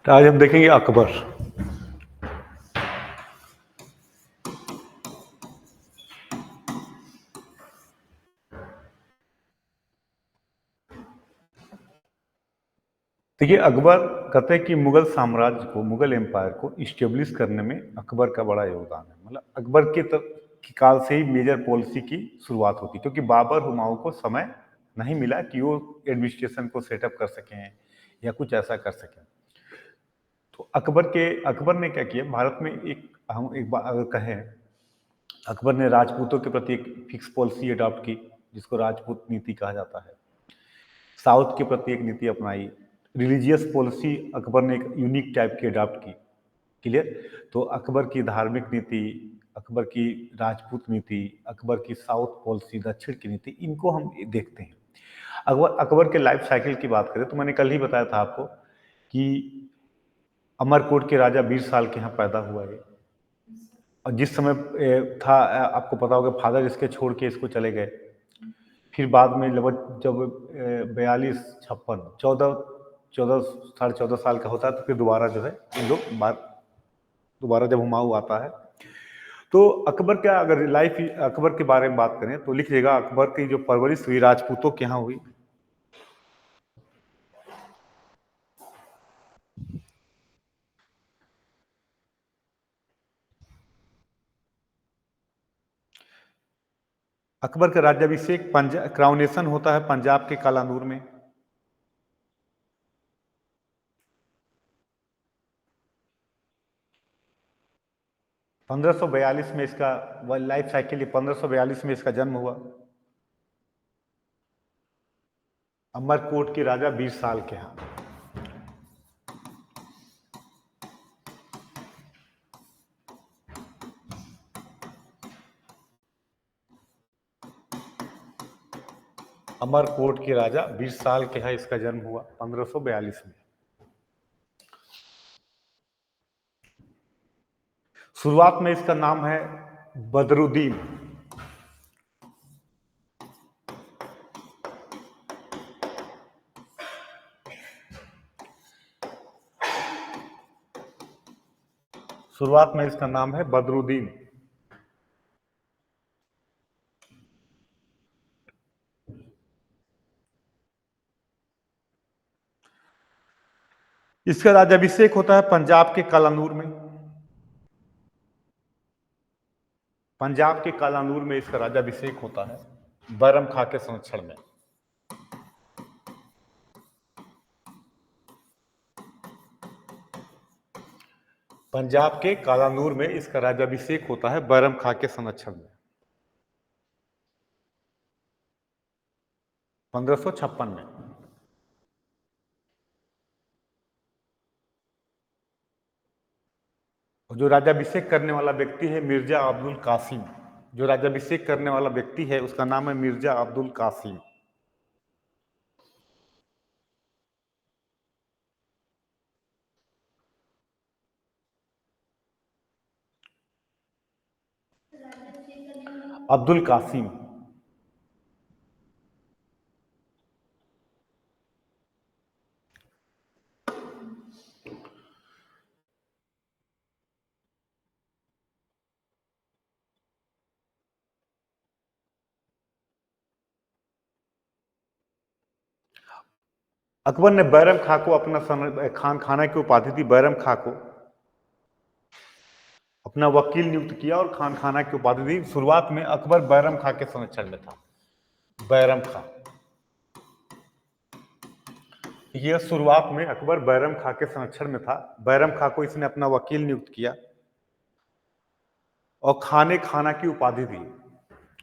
तो आज हम देखेंगे अकबर। देखिए, अकबर कहते हैं कि मुगल साम्राज्य को, मुगल एम्पायर को इस्टेब्लिश करने में अकबर का बड़ा योगदान है। मतलब अकबर के काल से ही मेजर पॉलिसी की शुरुआत होती, क्योंकि बाबर हुमायूं को समय नहीं मिला कि वो एडमिनिस्ट्रेशन को सेटअप कर सकें या कुछ ऐसा कर सकें। तो अकबर ने क्या किया, भारत में हम एक बात अगर कहें, अकबर ने राजपूतों के प्रति एक फिक्स पॉलिसी अडॉप्ट की, जिसको राजपूत नीति कहा जाता है। साउथ के प्रति एक नीति अपनाई। रिलीजियस पॉलिसी अकबर ने एक यूनिक टाइप की अडॉप्ट की। क्लियर। तो अकबर की धार्मिक नीति, अकबर की राजपूत नीति, अकबर की साउथ पॉलिसी, दक्षिण की नीति, इनको हम देखते हैं। अकबर के लाइफ साइकिल की बात करें तो मैंने कल ही बताया था आपको कि अमरकोट के राजा 20 साल के यहाँ पैदा हुआ है। और जिस समय था, आपको पता होगा, फादर इसके छोड़ के इसको चले गए। फिर बाद में लगभग जब 42-56 14 14 14.5 साल का होता है, तो फिर दोबारा जो है इन लोग दोबारा जब हुमायूं आता है, तो अकबर का अगर लाइफ अकबर के बारे में बात करें तो लिखिएगा, अकबर की जो परवरिश हुई राजपूतों के यहाँ हुई। अकबर का राज्याभिषेक क्राउनेशन होता है पंजाब के कालानूर में। पंद्रह में इसका लाइफ साइकिल, 1542 में इसका जन्म हुआ। अमरकोट के राजा 20 साल के यहाँ। अमरकोट के राजा 20 साल के हैं, इसका जन्म हुआ 1542 में। शुरुआत में इसका नाम है बदरुद्दीन। शुरुआत में इसका नाम है बदरुद्दीन। इसका राज्याभिषेक होता है पंजाब के कालानूर में। पंजाब के कालानूर में इसका राज्याभिषेक होता है, बैरम खां के संरक्षण में। पंजाब के कालानूर में इसका राज्याभिषेक होता है, बैरम खां के संरक्षण में, 1556 में। और जो राज्याभिषेक करने वाला व्यक्ति है मिर्जा अब्दुल कासिम। जो राज्याभिषेक करने वाला व्यक्ति है उसका नाम है मिर्जा अब्दुल कासिम। अब्दुल कासिम। अकबर ने बैरम खां को खाना की उपाधि दी। बैरम खां को अपना वकील नियुक्त किया और खाना की उपाधि दी। शुरुआत में अकबर बैरम खां के संरक्षण में था। बैरम खां, यह शुरुआत में अकबर बैरम खां के संरक्षण में था। बैरम खां को इसने अपना वकील नियुक्त किया और खाना की उपाधि दी।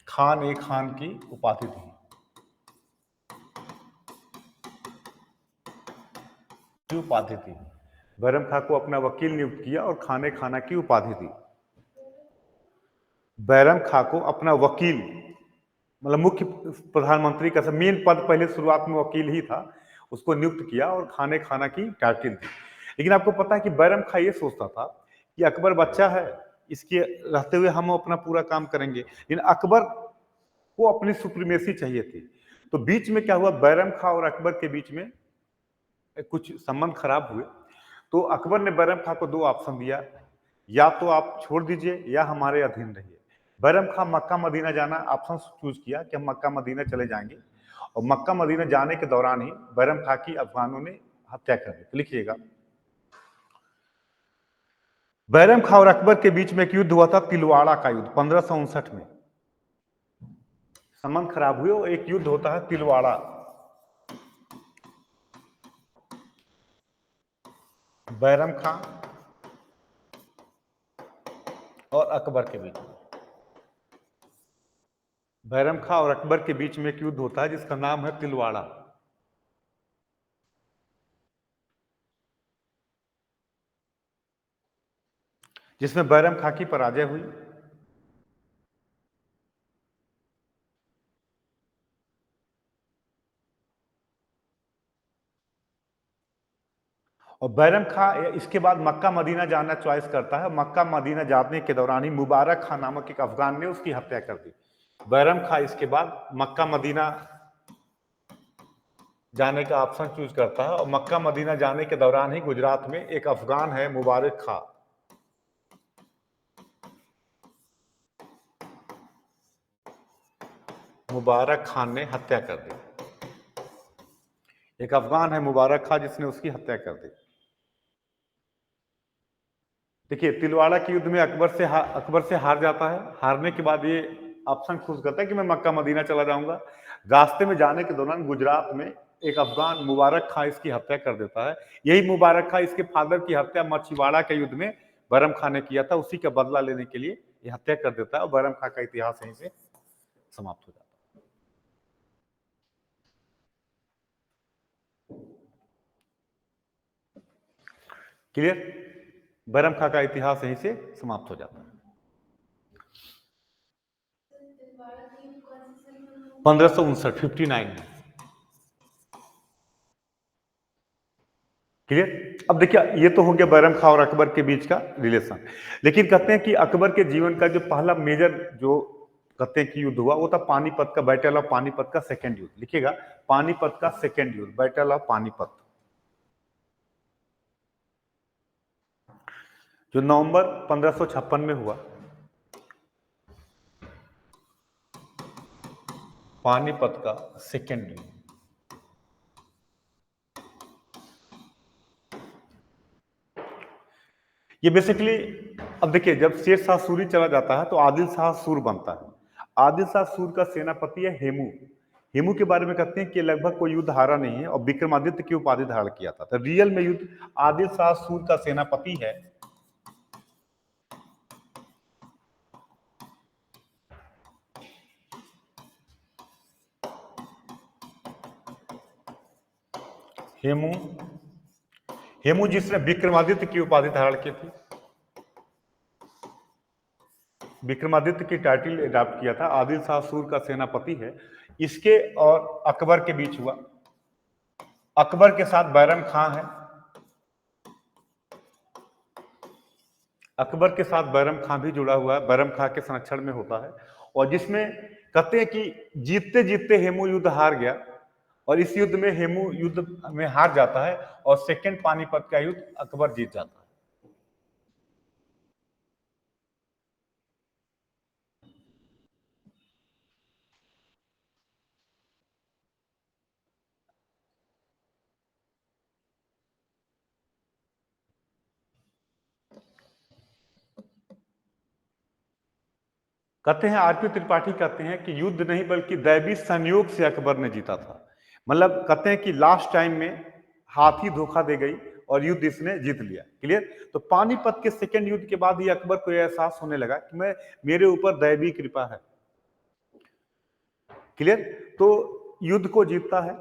खान की उपाधि दी। उपाधि दी। बैरम खां को अपना वकील नियुक्त किया और खाना की उपाधि दी। बैरम खां को अपना वकील, मतलब मुख्य प्रधानमंत्री का मेन पद, पहले शुरुआत में वकील ही था, उसको नियुक्त किया और खाना की टाइटल दी। लेकिन आपको पता है कि बैरम खां ये सोचता था कि अकबर बच्चा है, इसके रहते हुए हम अपना पूरा काम करेंगे। लेकिन अकबर को अपनी सुप्रीमेसी चाहिए थी। तो बीच में क्या हुआ, बैरम खां और अकबर के बीच में कुछ संबंध खराब हुए। तो अकबर ने बैरम खां को 2 ऑप्शन दिया, या तो आप छोड़ दीजिए या हमारे अधीन रहिए। बैरम खां मक्का मदीना जाना ऑप्शन चूज किया कि हम मक्का मदीना चले जाएंगे, और मक्का मदीना जाने के दौरान ही बैरम खां की अफगानों ने हत्या कर दी। तो लिखिएगा, बैरम खां और अकबर के बीच में एक युद्ध हुआ था, तिलवाड़ा का युद्ध 1559 में। संबंध खराब हुए और एक युद्ध होता है तिलवाड़ा, बैरम खां और अकबर के बीच में। बैरम खां और अकबर के बीच में एक युद्ध होता है जिसका नाम है तिलवाड़ा। जिसमें बैरम खां की पराजय हुई। और बैरम खां इसके बाद मक्का मदीना जाना चॉइस करता है। मक्का मदीना जाने के दौरान ही मुबारक खां नामक एक अफगान ने उसकी हत्या कर दी। बैरम खां इसके बाद मक्का मदीना जाने का ऑप्शन चूज करता है, और मक्का मदीना जाने के दौरान ही गुजरात में एक अफगान है मुबारक खां, मुबारक खान ने हत्या कर दी। एक अफगान है मुबारक खां जिसने उसकी हत्या कर दी। देखिए, तिलवाड़ा के युद्ध में अकबर से हार जाता है। हारने के बाद ये ऑप्शन चूज करता है कि मैं मक्का मदीना चला जाऊंगा। रास्ते में जाने के दौरान गुजरात में एक अफगान मुबारक खां इसकी हत्या कर देता है। यही मुबारक खां इसके फादर की हत्या मछीवाड़ा के युद्ध में बैरम खां ने किया था। उसी का बदला लेने के लिए ये हत्या कर देता है, और बैरम खां का इतिहास यहीं से समाप्त हो जाता है। क्लियर? बैरम खां का इतिहास यहीं से समाप्त हो जाता है। 1559 59 में। क्लियर? अब देखिए, ये तो हो गया बैरम खां और अकबर के बीच का रिलेशन। लेकिन कहते हैं कि अकबर के जीवन का जो पहला मेजर जो कहते हैं कि युद्ध हुआ वो था पानीपत का, बैटल ऑफ पानीपत का सेकेंड युद्ध। लिखिएगा, पानीपत का सेकेंड युद्ध, बैटल ऑफ पानीपत, जो नवंबर 1556 में हुआ। पानीपत का सेकेंड युद्ध। ये बेसिकली, अब देखिए, जब शेर शाह सूरी चला जाता है तो आदिल शाह सूर बनता है। आदिल शाह सूर का सेनापति है हेमू। हेमू के बारे में कहते हैं कि लगभग कोई युद्ध हारा नहीं है और विक्रमादित्य की उपाधि धारण किया था। तो रियल में युद्ध आदिल शाह सूर का सेनापति है हेमू। हेमू जिसने विक्रमादित्य की उपाधि धारण की थी, विक्रमादित्य की टाइटल अडॉप्ट किया था। आदिल शाह सूर का सेनापति है। इसके और अकबर के बीच हुआ। अकबर के साथ बैरम खां है। अकबर के साथ बैरम खां भी जुड़ा हुआ है, बैरम खां के संरक्षण में होता है। और जिसमें कहते हैं कि जीतते जीतते हेमू युद्ध हार गया, और इस युद्ध में हेमू युद्ध में हार जाता है, और सेकेंड पानीपत का युद्ध अकबर जीत जाता है। कहते हैं, आरपी त्रिपाठी कहते हैं कि युद्ध नहीं बल्कि दैवी संयोग से अकबर ने जीता था। मतलब कहते हैं कि लास्ट टाइम में हाथी धोखा दे गई और युद्ध इसने जीत लिया। क्लियर? तो पानीपत के सेकेंड युद्ध के बाद ही अकबर को यह एहसास होने लगा कि मैं मेरे ऊपर दैवी कृपा है। क्लियर? तो युद्ध को जीतता है।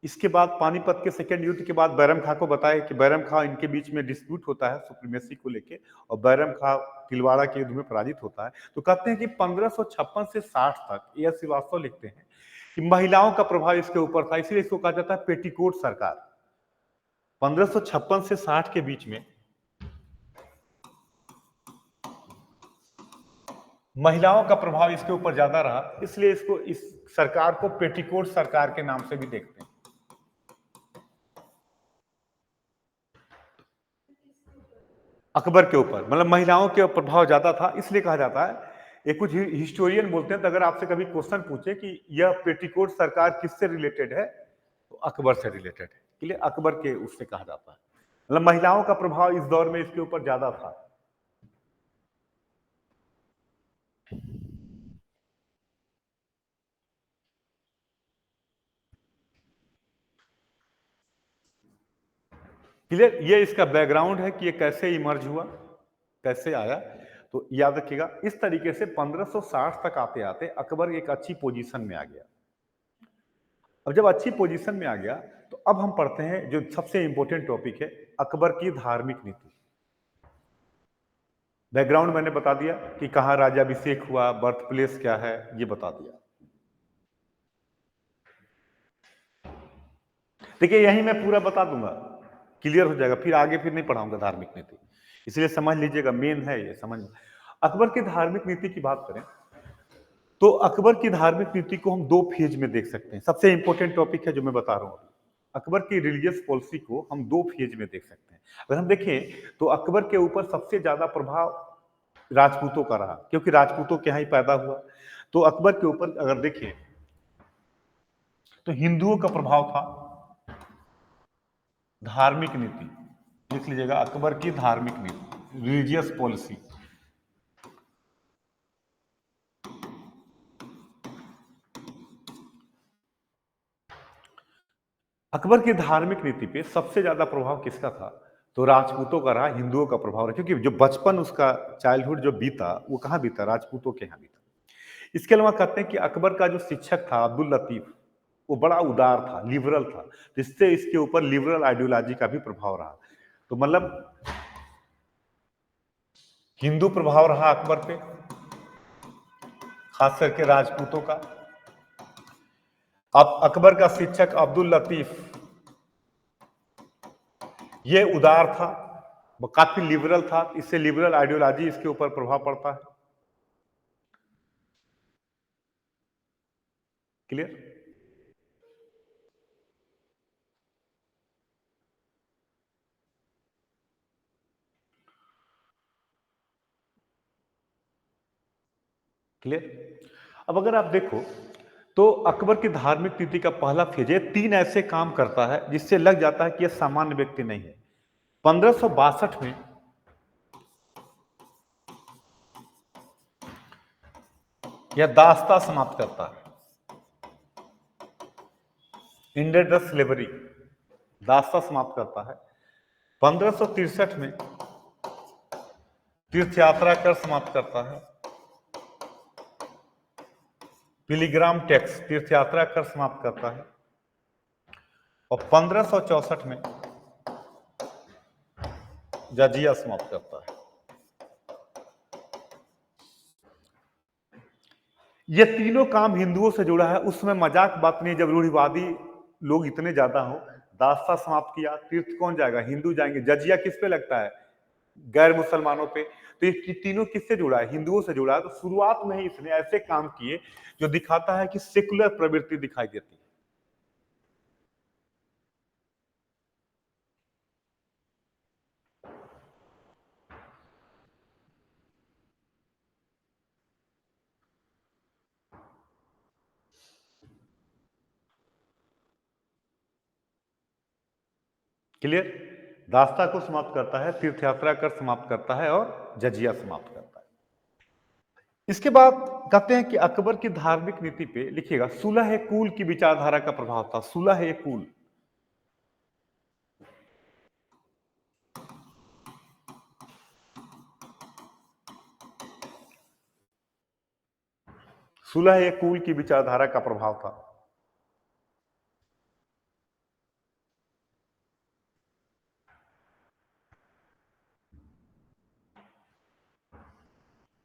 इसके बाद पानीपत के सेकेंड युद्ध के बाद बैरम खां को बताया कि बैरम खां इनके बीच में डिस्प्यूट होता है सुप्रीमेसी को लेके, और बैरम खां तिलवाड़ा के युद्ध में पराजित होता है। तो कहते हैं कि 1556 से 60 तक, ये श्रीवास्तव लिखते हैं कि महिलाओं का प्रभाव इसके ऊपर था, इसलिए इसको कहा जाता है पेटीकोट सरकार। 1556 से 60 के बीच में महिलाओं का प्रभाव इसके ऊपर ज्यादा रहा, इसलिए इसको, इस सरकार को पेटीकोट सरकार के नाम से भी देखते हैं। अकबर के ऊपर, मतलब महिलाओं के प्रभाव ज्यादा था, इसलिए कहा जाता है। ये कुछ हिस्टोरियन बोलते हैं, तो अगर आपसे कभी क्वेश्चन पूछे कि यह पेटीकोट सरकार किससे रिलेटेड है, तो अकबर से रिलेटेड है, इसलिए अकबर के उससे कहा जाता है। मतलब महिलाओं का प्रभाव इस दौर में इसके ऊपर ज्यादा था। क्लियर, ये इसका बैकग्राउंड है कि ये कैसे इमर्ज हुआ, कैसे आया। तो याद रखिएगा, इस तरीके से 1560 तक आते आते अकबर एक अच्छी पोजीशन में आ गया। अब जब अच्छी पोजीशन में आ गया, तो अब हम पढ़ते हैं जो सबसे इंपॉर्टेंट टॉपिक है, अकबर की धार्मिक नीति। बैकग्राउंड मैंने बता दिया कि कहाँ राज्याभिषेक हुआ, बर्थ प्लेस क्या है, ये बता दिया। देखिए यही मैं पूरा बता दूंगा, क्लियर हो जाएगा, फिर आगे फिर नहीं पढ़ाऊंगा धार्मिक नीति, इसलिए समझ लीजिएगा, मेन है ये समझ। अकबर की धार्मिक नीति की बात करें, तो अकबर की धार्मिक नीति को हम दो फेज में देख सकते हैं। सबसे इंपॉर्टेंट टॉपिक है जो मैं बता रहा हूं, अकबर की रिलीजियस पॉलिसी को हम दो फेज में देख सकते हैं। अगर हम देखें तो अकबर के ऊपर सबसे ज्यादा प्रभाव राजपूतों का रहा, क्योंकि राजपूतों के यहाँ ही पैदा हुआ। तो अकबर के ऊपर अगर देखें तो हिंदुओं का प्रभाव था। धार्मिक नीति लिख लीजिएगा, अकबर की धार्मिक नीति, रिलीजियस पॉलिसी। अकबर की धार्मिक नीति पे सबसे ज्यादा प्रभाव किसका था, तो राजपूतों का रहा, हिंदुओं का प्रभाव रहा, क्योंकि जो बचपन उसका चाइल्डहुड जो बीता वो कहाँ बीता, राजपूतों के यहाँ बीता। इसके अलावा कहते हैं कि अकबर का जो शिक्षक था अब्दुल लतीफ, वो बड़ा उदार था, लिबरल था, जिससे इसके ऊपर लिबरल आइडियोलॉजी का भी प्रभाव रहा। तो मतलब हिंदू प्रभाव रहा अकबर पे, खास करके राजपूतों का। अब अकबर का शिक्षक अब्दुल लतीफ, ये उदार था, वो काफी लिबरल था, इससे लिबरल आइडियोलॉजी इसके ऊपर प्रभाव पड़ता है। क्लियर। क्लियर। अब अगर आप देखो तो अकबर की धार्मिक नीति का पहला फेज है, तीन ऐसे काम करता है जिससे लग जाता है कि यह सामान्य व्यक्ति नहीं है। 1562 में यह दास्ता समाप्त करता है, इंडेड स्लेवरी, दास्ता समाप्त करता है। 1563 में तीर्थ यात्रा कर समाप्त करता है, पिलीग्राम टैक्स, तीर्थ यात्रा कर समाप्त करता है। और 1564 में जजिया समाप्त करता है। ये तीनों काम हिंदुओं से जुड़ा है। उस समय मजाक बात नहीं, जब रूढ़िवादी लोग इतने ज्यादा हो, दास्ता समाप्त किया, तीर्थ कौन जाएगा, हिंदू जाएंगे, जजिया किस पे लगता है, गैर मुसलमानों पे। तो ये तीनों किससे जुड़ा है, हिंदुओं से जुड़ा है। तो शुरुआत में ही इसने ऐसे काम किए जो दिखाता है कि सेकुलर प्रवृत्ति दिखाई देती है। क्लियर। दास्ता को समाप्त करता है, तीर्थ यात्रा कर समाप्त करता है, और जजिया समाप्त करता है। इसके बाद कहते हैं कि अकबर की धार्मिक नीति पे लिखिएगा, सुलह कुल की विचारधारा का प्रभाव था। सुलह कुल, सुलह कुल की विचारधारा का प्रभाव था।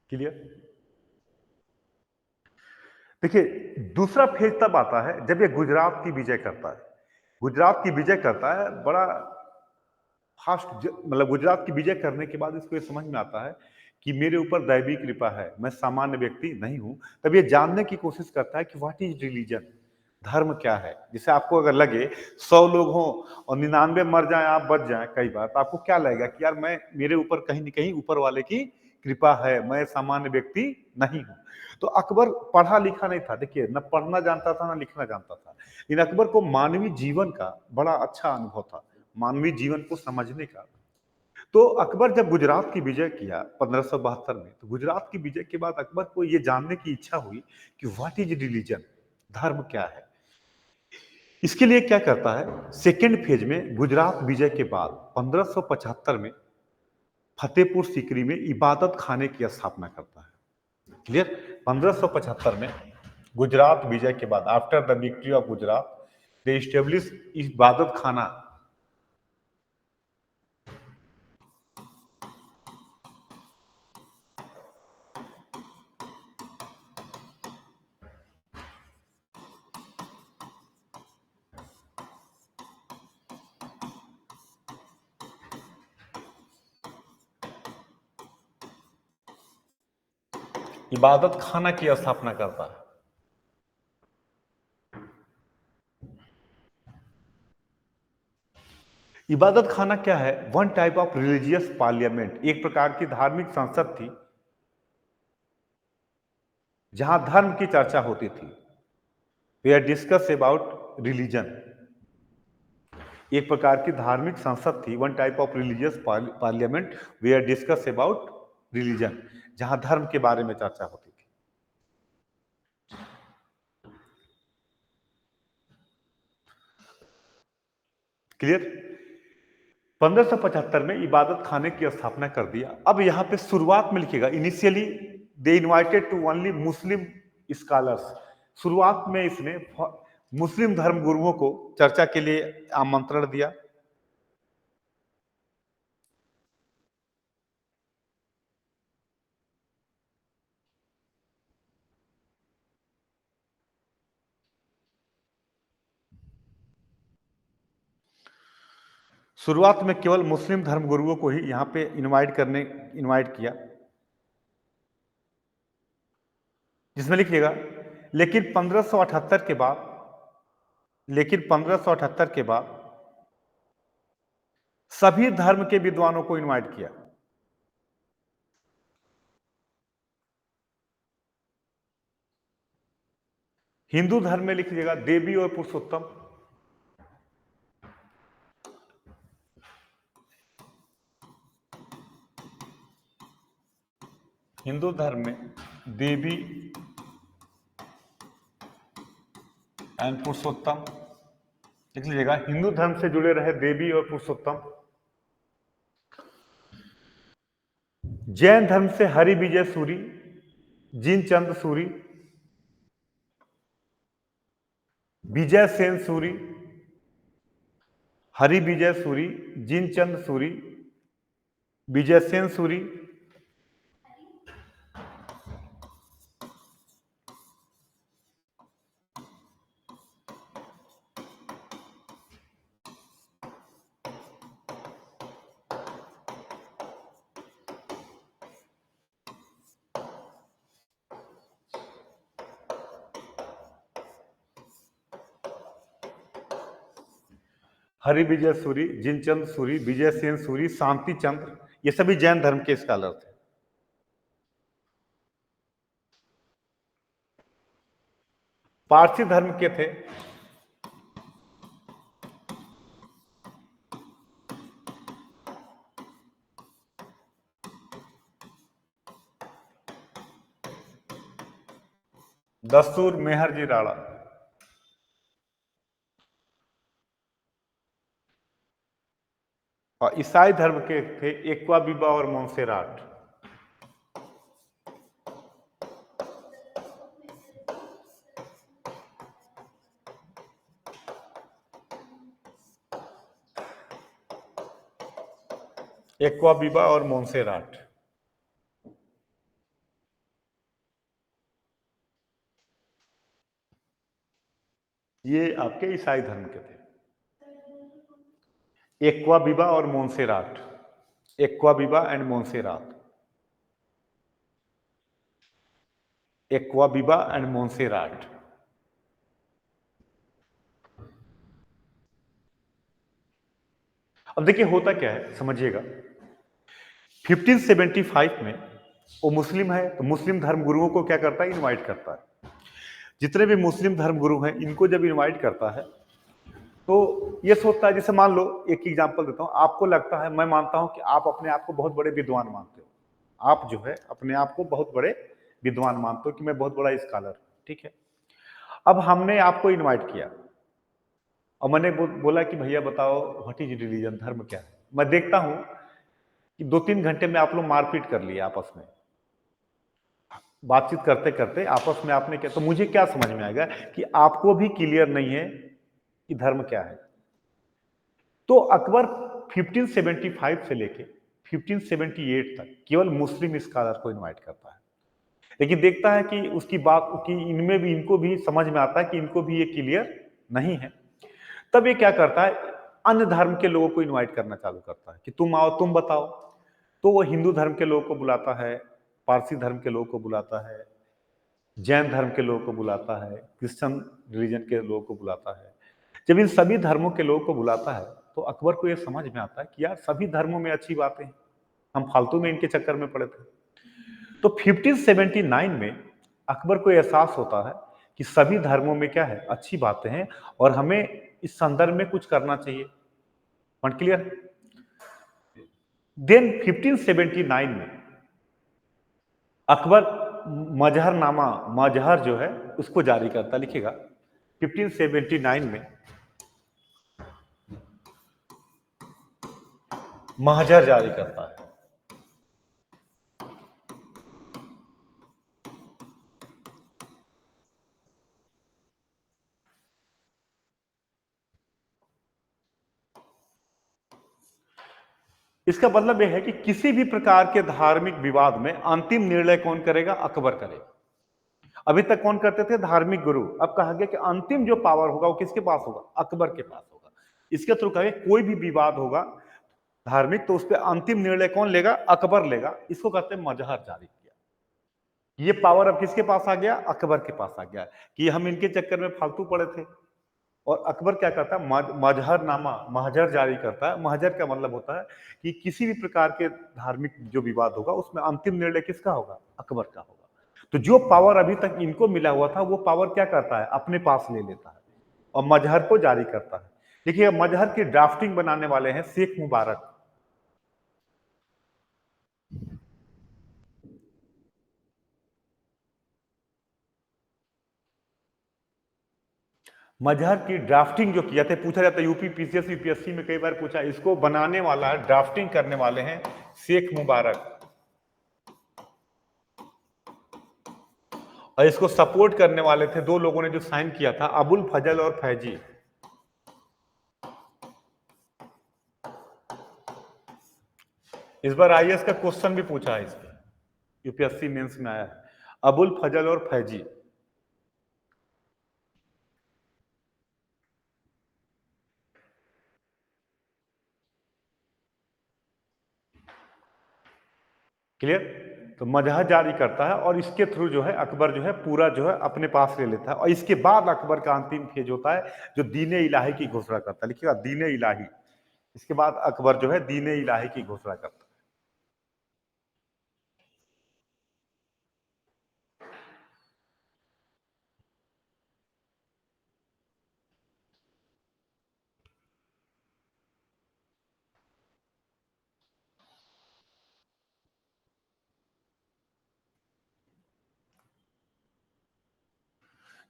क्लियर। देखिए दूसरा फेज तब आता है जब ये गुजरात की विजय करता है। गुजरात की विजय करता है, बड़ा फास्ट, मतलब गुजरात की विजय करने के बाद इसको ये समझ में आता है कि मेरे ऊपर दैवी कृपा है, मैं सामान्य व्यक्ति नहीं हूं। तब ये जानने की कोशिश करता है कि व्हाट इज रिलीजन, धर्म क्या है। जैसे आपको अगर लगे 100 लोग हों और 99 मर जाएं, आप बच जाएं कई बार, तो आपको क्या लगेगा कि यार मैं, मेरे ऊपर कहीं न कहीं ऊपर वाले की कृपा है, मैं सामान्य व्यक्ति नहीं हूँ। तो अकबर पढ़ा लिखा नहीं था, देखिए न पढ़ना जानता था, न लिखना जानता था, लेकिन अकबर को मानवीय जीवन का बड़ा अच्छा अनुभव था, मानवीय जीवन को समझने का। तो अकबर जब गुजरात की विजय किया 1572 में, तो गुजरात की विजय के बाद अकबर को ये जानने की इच्छा हुई कि व्हाट इज रिलीजन, धर्म क्या है। इसके लिए क्या करता है, सेकेंड फेज में गुजरात विजय के बाद 1575 में फतेहपुर सीकरी में इबादत खाने की स्थापना करता है। क्लियर। 1575 में गुजरात विजय के बाद, after the victory of Gujarat, they establish इबादत खाना। इबादत खाना की स्थापना करता है। इबादत खाना क्या है, one type of religious parliament, एक प्रकार की धार्मिक संसद थी जहां धर्म की चर्चा होती थी। We are discuss about religion, एक प्रकार की धार्मिक संसद थी, one type of religious parliament, we are discuss about religion, जहां धर्म के बारे में चर्चा होती थी। क्लियर। 1575 में इबादत खाने की स्थापना कर दिया। अब यहां पे शुरुआत में लिखिएगा, initially they invited to only Muslim scholars. शुरुआत में इसने मुस्लिम धर्म गुरुओं को चर्चा के लिए आमंत्रण दिया। शुरुआत में केवल मुस्लिम धर्म गुरुओं को ही यहां पे इनवाइट किया, जिसमें लिखिएगा, लेकिन 1578 के बाद, लेकिन 1578 के बाद सभी धर्म के विद्वानों को इनवाइट किया। हिंदू धर्म में लिखिएगा देवी और पुरुषोत्तम। हिंदू धर्म में देवी एंड पुरुषोत्तम, लिख लीजिएगा, हिंदू धर्म से जुड़े रहे देवी और पुरुषोत्तम। जैन धर्म से हरि विजय सूरी, जिनचंद सूरी, विजय सेन सूरी, हरि विजय सूरी, जिनचंद सूरी, विजय सेन सूरी, हरि विजय सूरी, जिनचंद सूरी, विजय सेन सूरी, शांति चंद्र, ये सभी जैन धर्म के स्कॉलर थे। पारसी धर्म के थे दस्तूर मेहर जी राणा। और ईसाई धर्म के थे एक्वा बीबा और मोंसेराट। एक्वा बीबा और मोंसेराट, ये आपके ईसाई धर्म के थे। एक्वा बीबा और Montserrat, Aqua Biba and Montserrat, Aqua Biba and Montserrat. अब देखिए होता क्या है समझिएगा, 1575 में वो मुस्लिम है तो मुस्लिम धर्म गुरुओं को क्या करता है, इनवाइट करता है। जितने भी मुस्लिम धर्म गुरु हैं इनको जब इनवाइट करता है तो ये सोचता है, जैसे मान लो एक एग्जांपल देता हूं, आपको लगता है, मैं मानता हूं कि आप अपने आप को बहुत बड़े विद्वान मानते हो, आप जो है अपने आप को बहुत बड़े विद्वान मानते हो कि मैं बहुत बड़ा स्कॉलर, ठीक है। अब हमने आपको इनवाइट किया और मैंने बोला कि भैया बताओ व्हाट इज रिलीजन, धर्म क्या है। मैं देखता हूं कि 2-3 घंटे में आप लोग मारपीट कर लिए आपस में, बातचीत करते करते आपस में आपने क्या, तो मुझे क्या समझ में आएगा कि आपको भी क्लियर नहीं है कि धर्म क्या है। तो अकबर 1575 से लेके 1578 तक केवल मुस्लिम स्कॉलर को इनवाइट करता है, लेकिन देखता है कि उसकी बात की इनमें भी, इनको भी समझ में आता है कि इनको भी ये क्लियर नहीं है। तब ये क्या करता है, अन्य धर्म के लोगों को इनवाइट करना चालू करता है कि तुम आओ तुम बताओ। तो वो हिंदू धर्म के लोगों को बुलाता है, पारसी धर्म के लोगों को बुलाता है, जैन धर्म के लोगों को बुलाता है, क्रिश्चियन रिलीजन के लोगों को बुलाता है। जब इन सभी धर्मों के लोगों को बुलाता है तो अकबर को यह समझ में आता है कि यार सभी धर्मों में अच्छी बातें हैं, हम फालतू में इनके चक्कर में पड़े थे। तो 1579 में अकबर को एहसास होता है कि सभी धर्मों में क्या है, अच्छी बातें हैं और हमें इस संदर्भ में कुछ करना चाहिए। Point clear. देन 1579 में अकबर मजहरनामा, मजहर जो है उसको जारी करता, लिखिएगा 1579 में महजर जारी करता है। इसका मतलब यह है कि किसी भी प्रकार के धार्मिक विवाद में अंतिम निर्णय कौन करेगा, अकबर करेगा। अभी तक कौन करते थे, धार्मिक गुरु। अब कहा गया कि अंतिम जो पावर होगा वो किसके पास होगा, अकबर के पास होगा। इसके थ्रू कहे कोई भी विवाद होगा धार्मिक तो उस पर अंतिम निर्णय कौन लेगा, अकबर लेगा। इसको कहते हैं मजहर जारी किया। ये पावर अब किसके पास आ गया, अकबर के पास आ गया कि हम इनके चक्कर में फालतू पड़े थे। और अकबर क्या करता है, मजहरनामा, महजर जारी करता है। महजर का मतलब होता है कि किसी भी प्रकार के धार्मिक जो विवाद होगा उसमें अंतिम निर्णय किसका होगा, अकबर का होगा। तो जो पावर अभी तक इनको मिला हुआ था वो पावर क्या करता है, अपने पास ले लेता है और मजहर को जारी करता है। देखिए मजहर की ड्राफ्टिंग बनाने वाले हैं शेख मुबारक। मजहर की ड्राफ्टिंग जो किया था, पूछा जाता है यूपी पीसीएस यूपीएससी में कई बार पूछा, इसको बनाने वाला है, ड्राफ्टिंग करने वाले हैं शेख मुबारक। और इसको सपोर्ट करने वाले थे दो लोगों ने जो साइन किया था, अबुल फजल और फैजी। इस बार आईएएस का क्वेश्चन भी पूछा है, इसमें यूपीएससी मेंस में आया है, अबुल फजल और फैजी। क्लियर। तो मजहर जारी करता है और इसके थ्रू जो है अकबर जो है पूरा जो है अपने पास ले लेता है। और इसके बाद अकबर का अंतिम फेज होता है जो दीन इलाही की घोषणा करता है, लिखिएगा दीन इलाही। इसके बाद अकबर जो है दीन इलाही की घोषणा करता है।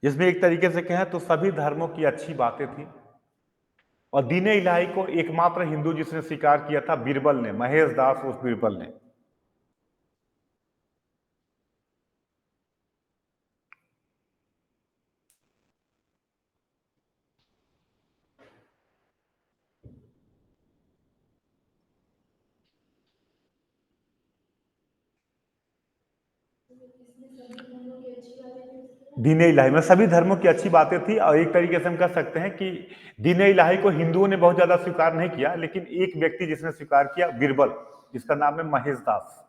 जिसमें एक तरीके से कहें तो सभी धर्मों की अच्छी बातें थी। और दीन इलाही को एकमात्र हिंदू जिसने स्वीकार किया था बीरबल ने, महेश दास उस बीरबल ने। दीन इलाही में सभी धर्मों की अच्छी बातें थी। और एक तरीके से हम कह सकते हैं कि दीन इलाही को हिंदुओं ने बहुत ज्यादा स्वीकार नहीं किया, लेकिन एक व्यक्ति जिसने स्वीकार किया, बीरबल, जिसका नाम है महेश दास।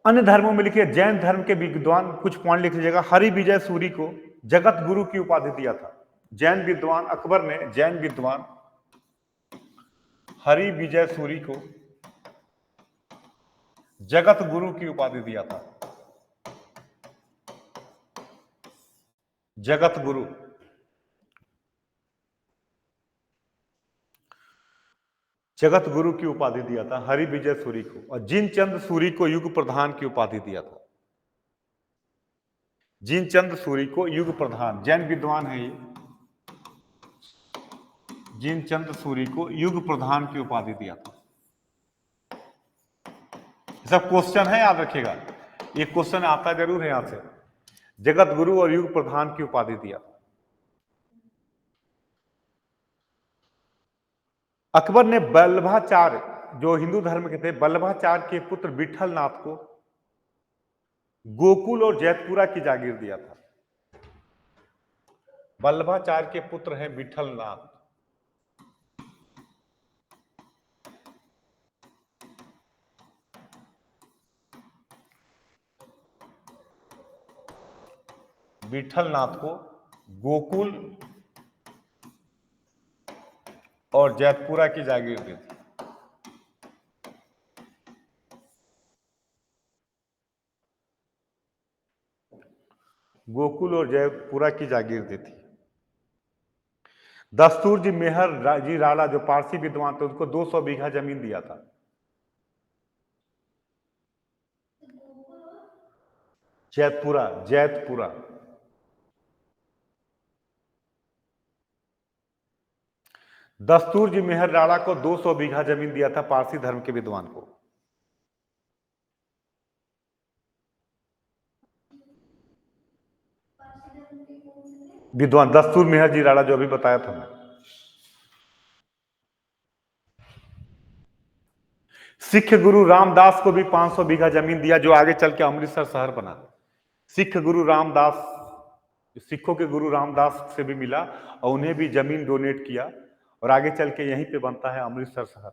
अन्य धर्मों में लिखिए, जैन धर्म के विद्वान कुछ पॉइंट लिख लीजिएगा। हरि विजय सूरी को जगत गुरु की उपाधि दिया था। जैन विद्वान अकबर ने जैन विद्वान हरि विजय सूरी को जगत गुरु की उपाधि दिया था। जगत गुरु, जगत गुरु की उपाधि दिया था हरि विजय सूरी को, और जिनचंद सूरी को युग प्रधान की उपाधि दिया था। जिनचंद सूरी को युग प्रधान, जैन विद्वान है ये, जिनचंद सूरी को युग प्रधान की उपाधि दिया था। सब क्वेश्चन है, याद रखिएगा, ये क्वेश्चन आता जरूर है यहां से। जगत गुरु और युग प्रधान की उपाधि दिया था। अकबर ने वल्लभाचार्य, जो हिंदू धर्म के थे, वल्लभाचार्य के पुत्र विठल नाथ को गोकुल और जैतपुरा की जागीर दिया था। वल्लभाचार्य के पुत्र हैं विठल नाथ। विठल नाथ को गोकुल और जैतपुरा की जागीर दी थी। गोकुल और जयपुरा की जागीर दी थी। दस्तूर जी मेहर जी राणा, जो पारसी विद्वान थे, उनको 200 बीघा जमीन दिया था। जैतपुरा, जैतपुरा। दस्तूर जी मेहर राणा को 200 बीघा जमीन दिया था, पारसी धर्म के विद्वान को। विद्वान दस्तूर मेहर जी राणा, जो अभी बताया था मैं। सिख गुरु रामदास को भी 500 बीघा जमीन दिया, जो आगे चल के अमृतसर शहर बना। सिख गुरु रामदास, सिखों के गुरु रामदास से भी मिला और उन्हें भी जमीन डोनेट किया, और आगे चल के यहीं पे बनता है अमृतसर शहर।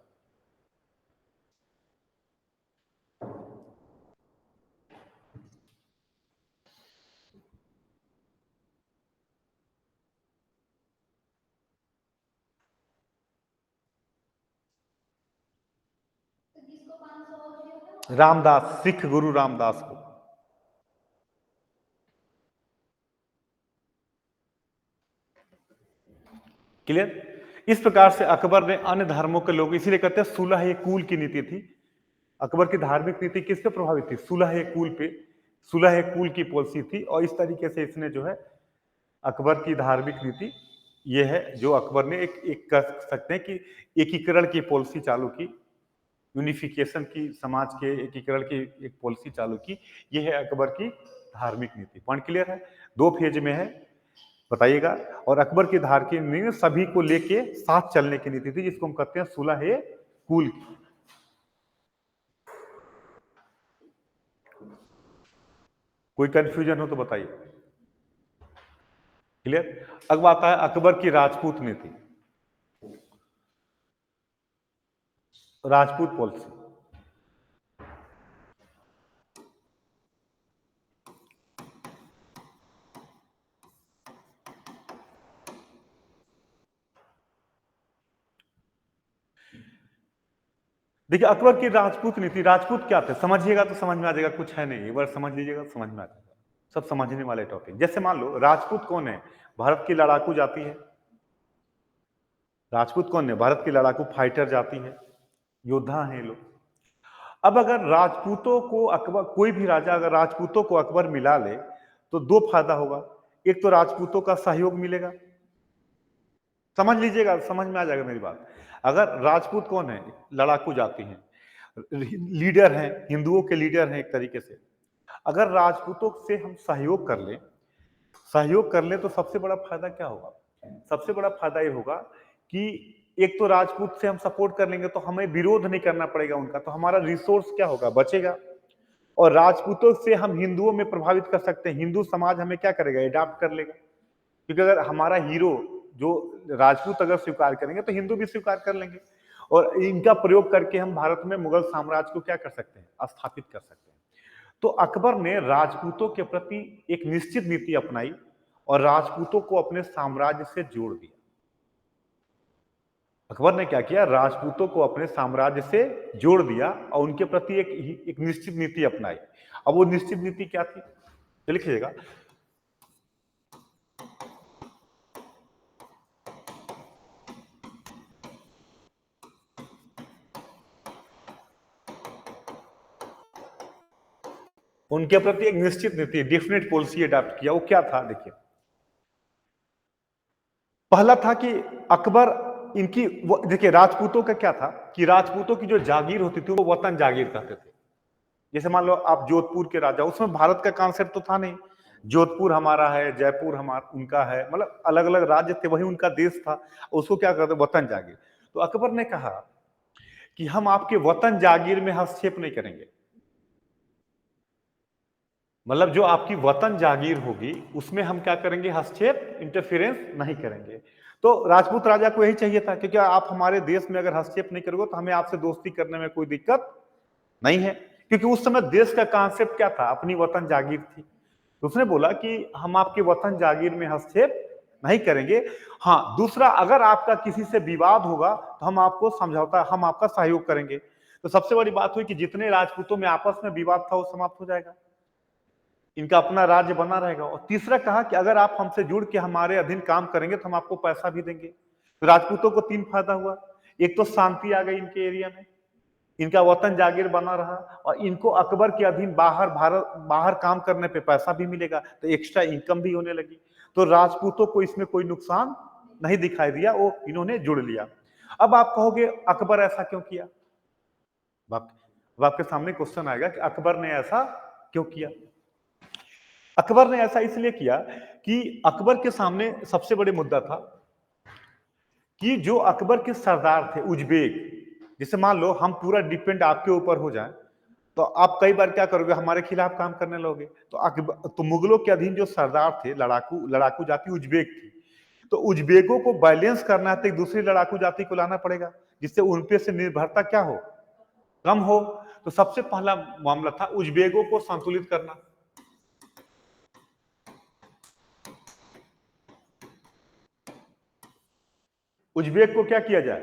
रामदास, सिख गुरु रामदास को। क्लियर? इस प्रकार से अकबर ने अन्य धर्मों के लोग, इसीलिए कहते हैं सुलह कुल की नीति थी। अकबर की धार्मिक नीति किस पे प्रभावित थी? सुलह कुल पे, सुलह कुल की पॉलिसी थी, और इस तरीके से इसने जो है अकबर की धार्मिक नीति ये है, जो अकबर ने एक कह सकते हैं कि एकीकरण की पॉलिसी चालू की, यूनिफिकेशन की, समाज के एकीकरण की एक पॉलिसी चालू की। ये है अकबर की धार्मिक नीति। पॉइंट क्लियर है? 2 फेज में है, बताइएगा। और अकबर की धार्मिक नीति सभी को लेके साथ चलने की नीति थी, जिसको हम कहते हैं सुलह कुल की। कोई कंफ्यूजन हो तो बताइए। क्लियर? अब आता है अकबर की राजपूत नीति, राजपूत पॉलिसी। देखिए अकबर की राजपूत नीति, राजपूत क्या थे समझिएगा तो समझ में आ जाएगा, कुछ है नहीं, एक बार समझ लीजिएगा तो समझ में आ जाएगा, सब समझने वाले टॉपिक। जैसे मान लो राजपूत कौन है? भारत की लड़ाकू जाति है। राजपूत कौन है? भारत की लड़ाकू फाइटर जाति है, योद्धा है लोग। अब अगर राजपूतों को अकबर, कोई भी राजा अगर राजपूतों को अकबर मिला ले तो 2 फायदा होगा। एक तो राजपूतों का सहयोग मिलेगा, समझ लीजिएगा, समझ में आ जाएगा मेरी बात। अगर राजपूत कौन है? लड़ाकू जाति है, लीडर हैं, हिंदुओं के लीडर हैं एक तरीके से। अगर राजपूतों से हम सहयोग कर लें, सहयोग कर लें तो सबसे बड़ा फायदा क्या होगा? सबसे बड़ा फायदा ये होगा कि एक तो राजपूत से हम सपोर्ट कर लेंगे तो हमें विरोध नहीं करना पड़ेगा उनका, तो हमारा रिसोर्स क्या होगा? बचेगा। और राजपूतों से हम हिंदुओं में प्रभावित कर सकते हैं, हिंदू समाज हमें क्या करेगा? एडाप्ट कर लेगा। क्योंकि अगर हमारा हीरो जो राजपूत अगर स्वीकार करेंगे तो हिंदू भी स्वीकार कर लेंगे, और इनका प्रयोग करके हम भारत में मुगल साम्राज्य को क्या कर सकते हैं? स्थापित कर सकते हैं। तो अकबर ने राजपूतों के प्रति एक निश्चित नीति अपनाई, और राजपूतों को अपने साम्राज्य से जोड़ दिया। अकबर ने क्या किया, राजपूतों को अपने साम्राज्य से जोड़ दिया और उनके प्रति एक निश्चित नीति अपनाई। अब वो निश्चित नीति क्या थी, तो लिखिएगा। उनके प्रति एक निश्चित नीति, डेफिनेट पॉलिसी अडॉप्ट किया। वो क्या था, देखिए। पहला था कि अकबर इनकी, देखिए राजपूतों का क्या था कि राजपूतों की जो जागीर होती थी वो वतन जागीर कहते थे। जैसे मान लो आप जोधपुर के राजा, उसमें भारत का कॉन्सेप्ट तो था नहीं। जोधपुर हमारा है, जयपुर हमारा उनका है, मतलब अलग अलग राज्य थे, वही उनका देश था। उसको क्या करते, वतन जागीर। तो अकबर ने कहा कि हम आपके वतन जागीर में हस्तक्षेप नहीं करेंगे। मतलब जो आपकी वतन जागीर होगी उसमें हम क्या करेंगे, हस्तक्षेप, इंटरफेरेंस नहीं करेंगे। तो राजपूत राजा को यही चाहिए था, क्योंकि आप हमारे देश में अगर हस्तक्षेप नहीं करोगे तो हमें आपसे दोस्ती करने में कोई दिक्कत नहीं है। क्योंकि उस समय देश का कॉन्सेप्ट क्या था, अपनी वतन जागीर थी। तो उसने बोला कि हम आपके वतन जागीर में हस्तक्षेप नहीं करेंगे। हाँ, दूसरा, अगर आपका किसी से विवाद होगा तो हम आपको समझौता, हम आपका सहयोग करेंगे। तो सबसे बड़ी बात हुई कि जितने राजपूतों में आपस में विवाद था वो समाप्त हो जाएगा, इनका अपना राज्य बना रहेगा। और तीसरा कहा कि अगर आप हमसे जुड़ के हमारे अधीन काम करेंगे तो हम आपको पैसा भी देंगे। तो राजपूतों को 3 फायदा हुआ। एक तो शांति आ गई इनके एरिया में, इनका वतन जागीर बना रहा, और इनको अकबर के अधीन बाहर काम करने पे पैसा भी मिलेगा, तो एक्स्ट्रा इनकम भी होने लगी। तो राजपूतों को इसमें कोई नुकसान नहीं दिखाई दिया, वो इन्होंने जुड़ लिया। अब आप कहोगे अकबर ऐसा क्यों किया। अब आपके सामने क्वेश्चन आएगा कि अकबर ने ऐसा क्यों किया। अकबर ने ऐसा इसलिए किया कि अकबर के सामने सबसे बड़े मुद्दा था कि जो अकबर के सरदार थे उज्बेक, जैसे मान लो हम पूरा डिपेंड आपके ऊपर हो जाए तो आप कई बार क्या करोगे, हमारे खिलाफ काम करने लोगे। तो अकबर, तो मुगलों के अधीन जो सरदार थे, लड़ाकू लड़ाकू जाति उज्बेक थी। तो उज्बेकों को बैलेंस करना है तो एक दूसरी लड़ाकू जाति को लाना पड़ेगा, जिससे उन पे से निर्भरता क्या हो, कम हो। तो सबसे पहला मामला था उज्बेकों को संतुलित करना। उज्बेक को क्या किया जाए,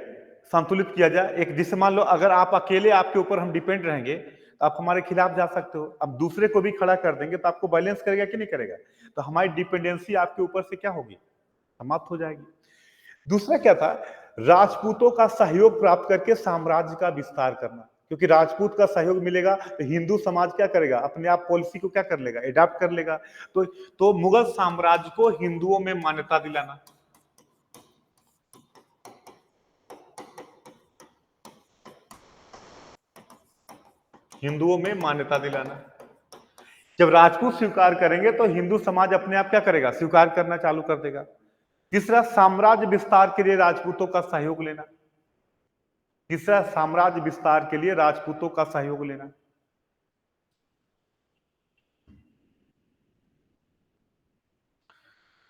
संतुलित किया जाए। एक, जिससे मान लो अगर आप अकेले, आपके ऊपर हम डिपेंड रहेंगे तो आप हमारे खिलाफ जा सकते हो। अब दूसरे को भी खड़ा कर देंगे तो आपको बैलेंस करेगा कि नहीं करेगा। तो हमारी डिपेंडेंसी आपके ऊपर से क्या होगी, समाप्त हो जाएगी। दूसरा क्या था, राजपूतों का सहयोग प्राप्त करके साम्राज्य का विस्तार करना। क्योंकि राजपूत का सहयोग मिलेगा तो हिंदू समाज क्या करेगा, अपने आप पॉलिसी को क्या कर लेगा, एडॉप्ट कर लेगा। तो मुगल साम्राज्य को हिंदुओं में मान्यता दिलाना। हिंदुओं में मान्यता दिलाना। जब राजपूत स्वीकार करेंगे तो हिंदू समाज अपने आप क्या करेगा, स्वीकार करना चालू कर देगा। तीसरा, साम्राज्य विस्तार के लिए राजपूतों का सहयोग लेना। तीसरा, साम्राज्य विस्तार के लिए राजपूतों का सहयोग लेना।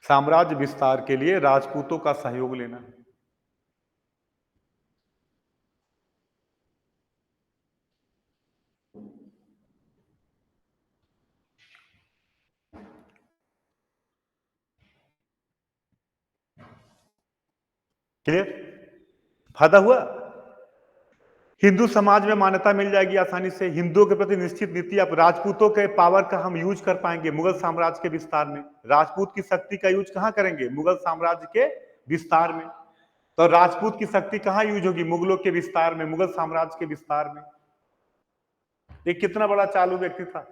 साम्राज्य विस्तार के लिए राजपूतों का सहयोग लेना। क्लियर, फायदा हुआ। हिंदू समाज में मान्यता मिल जाएगी आसानी से, हिंदुओं के प्रति निश्चित नीति। अब राजपूतों के पावर का हम यूज कर पाएंगे मुगल साम्राज्य के विस्तार में। राजपूत की शक्ति का यूज कहां करेंगे, मुगल साम्राज्य के विस्तार में। तो राजपूत की शक्ति कहां यूज होगी, मुगलों के विस्तार में, मुगल साम्राज्य के विस्तार में। ये कितना बड़ा चालू व्यक्ति था।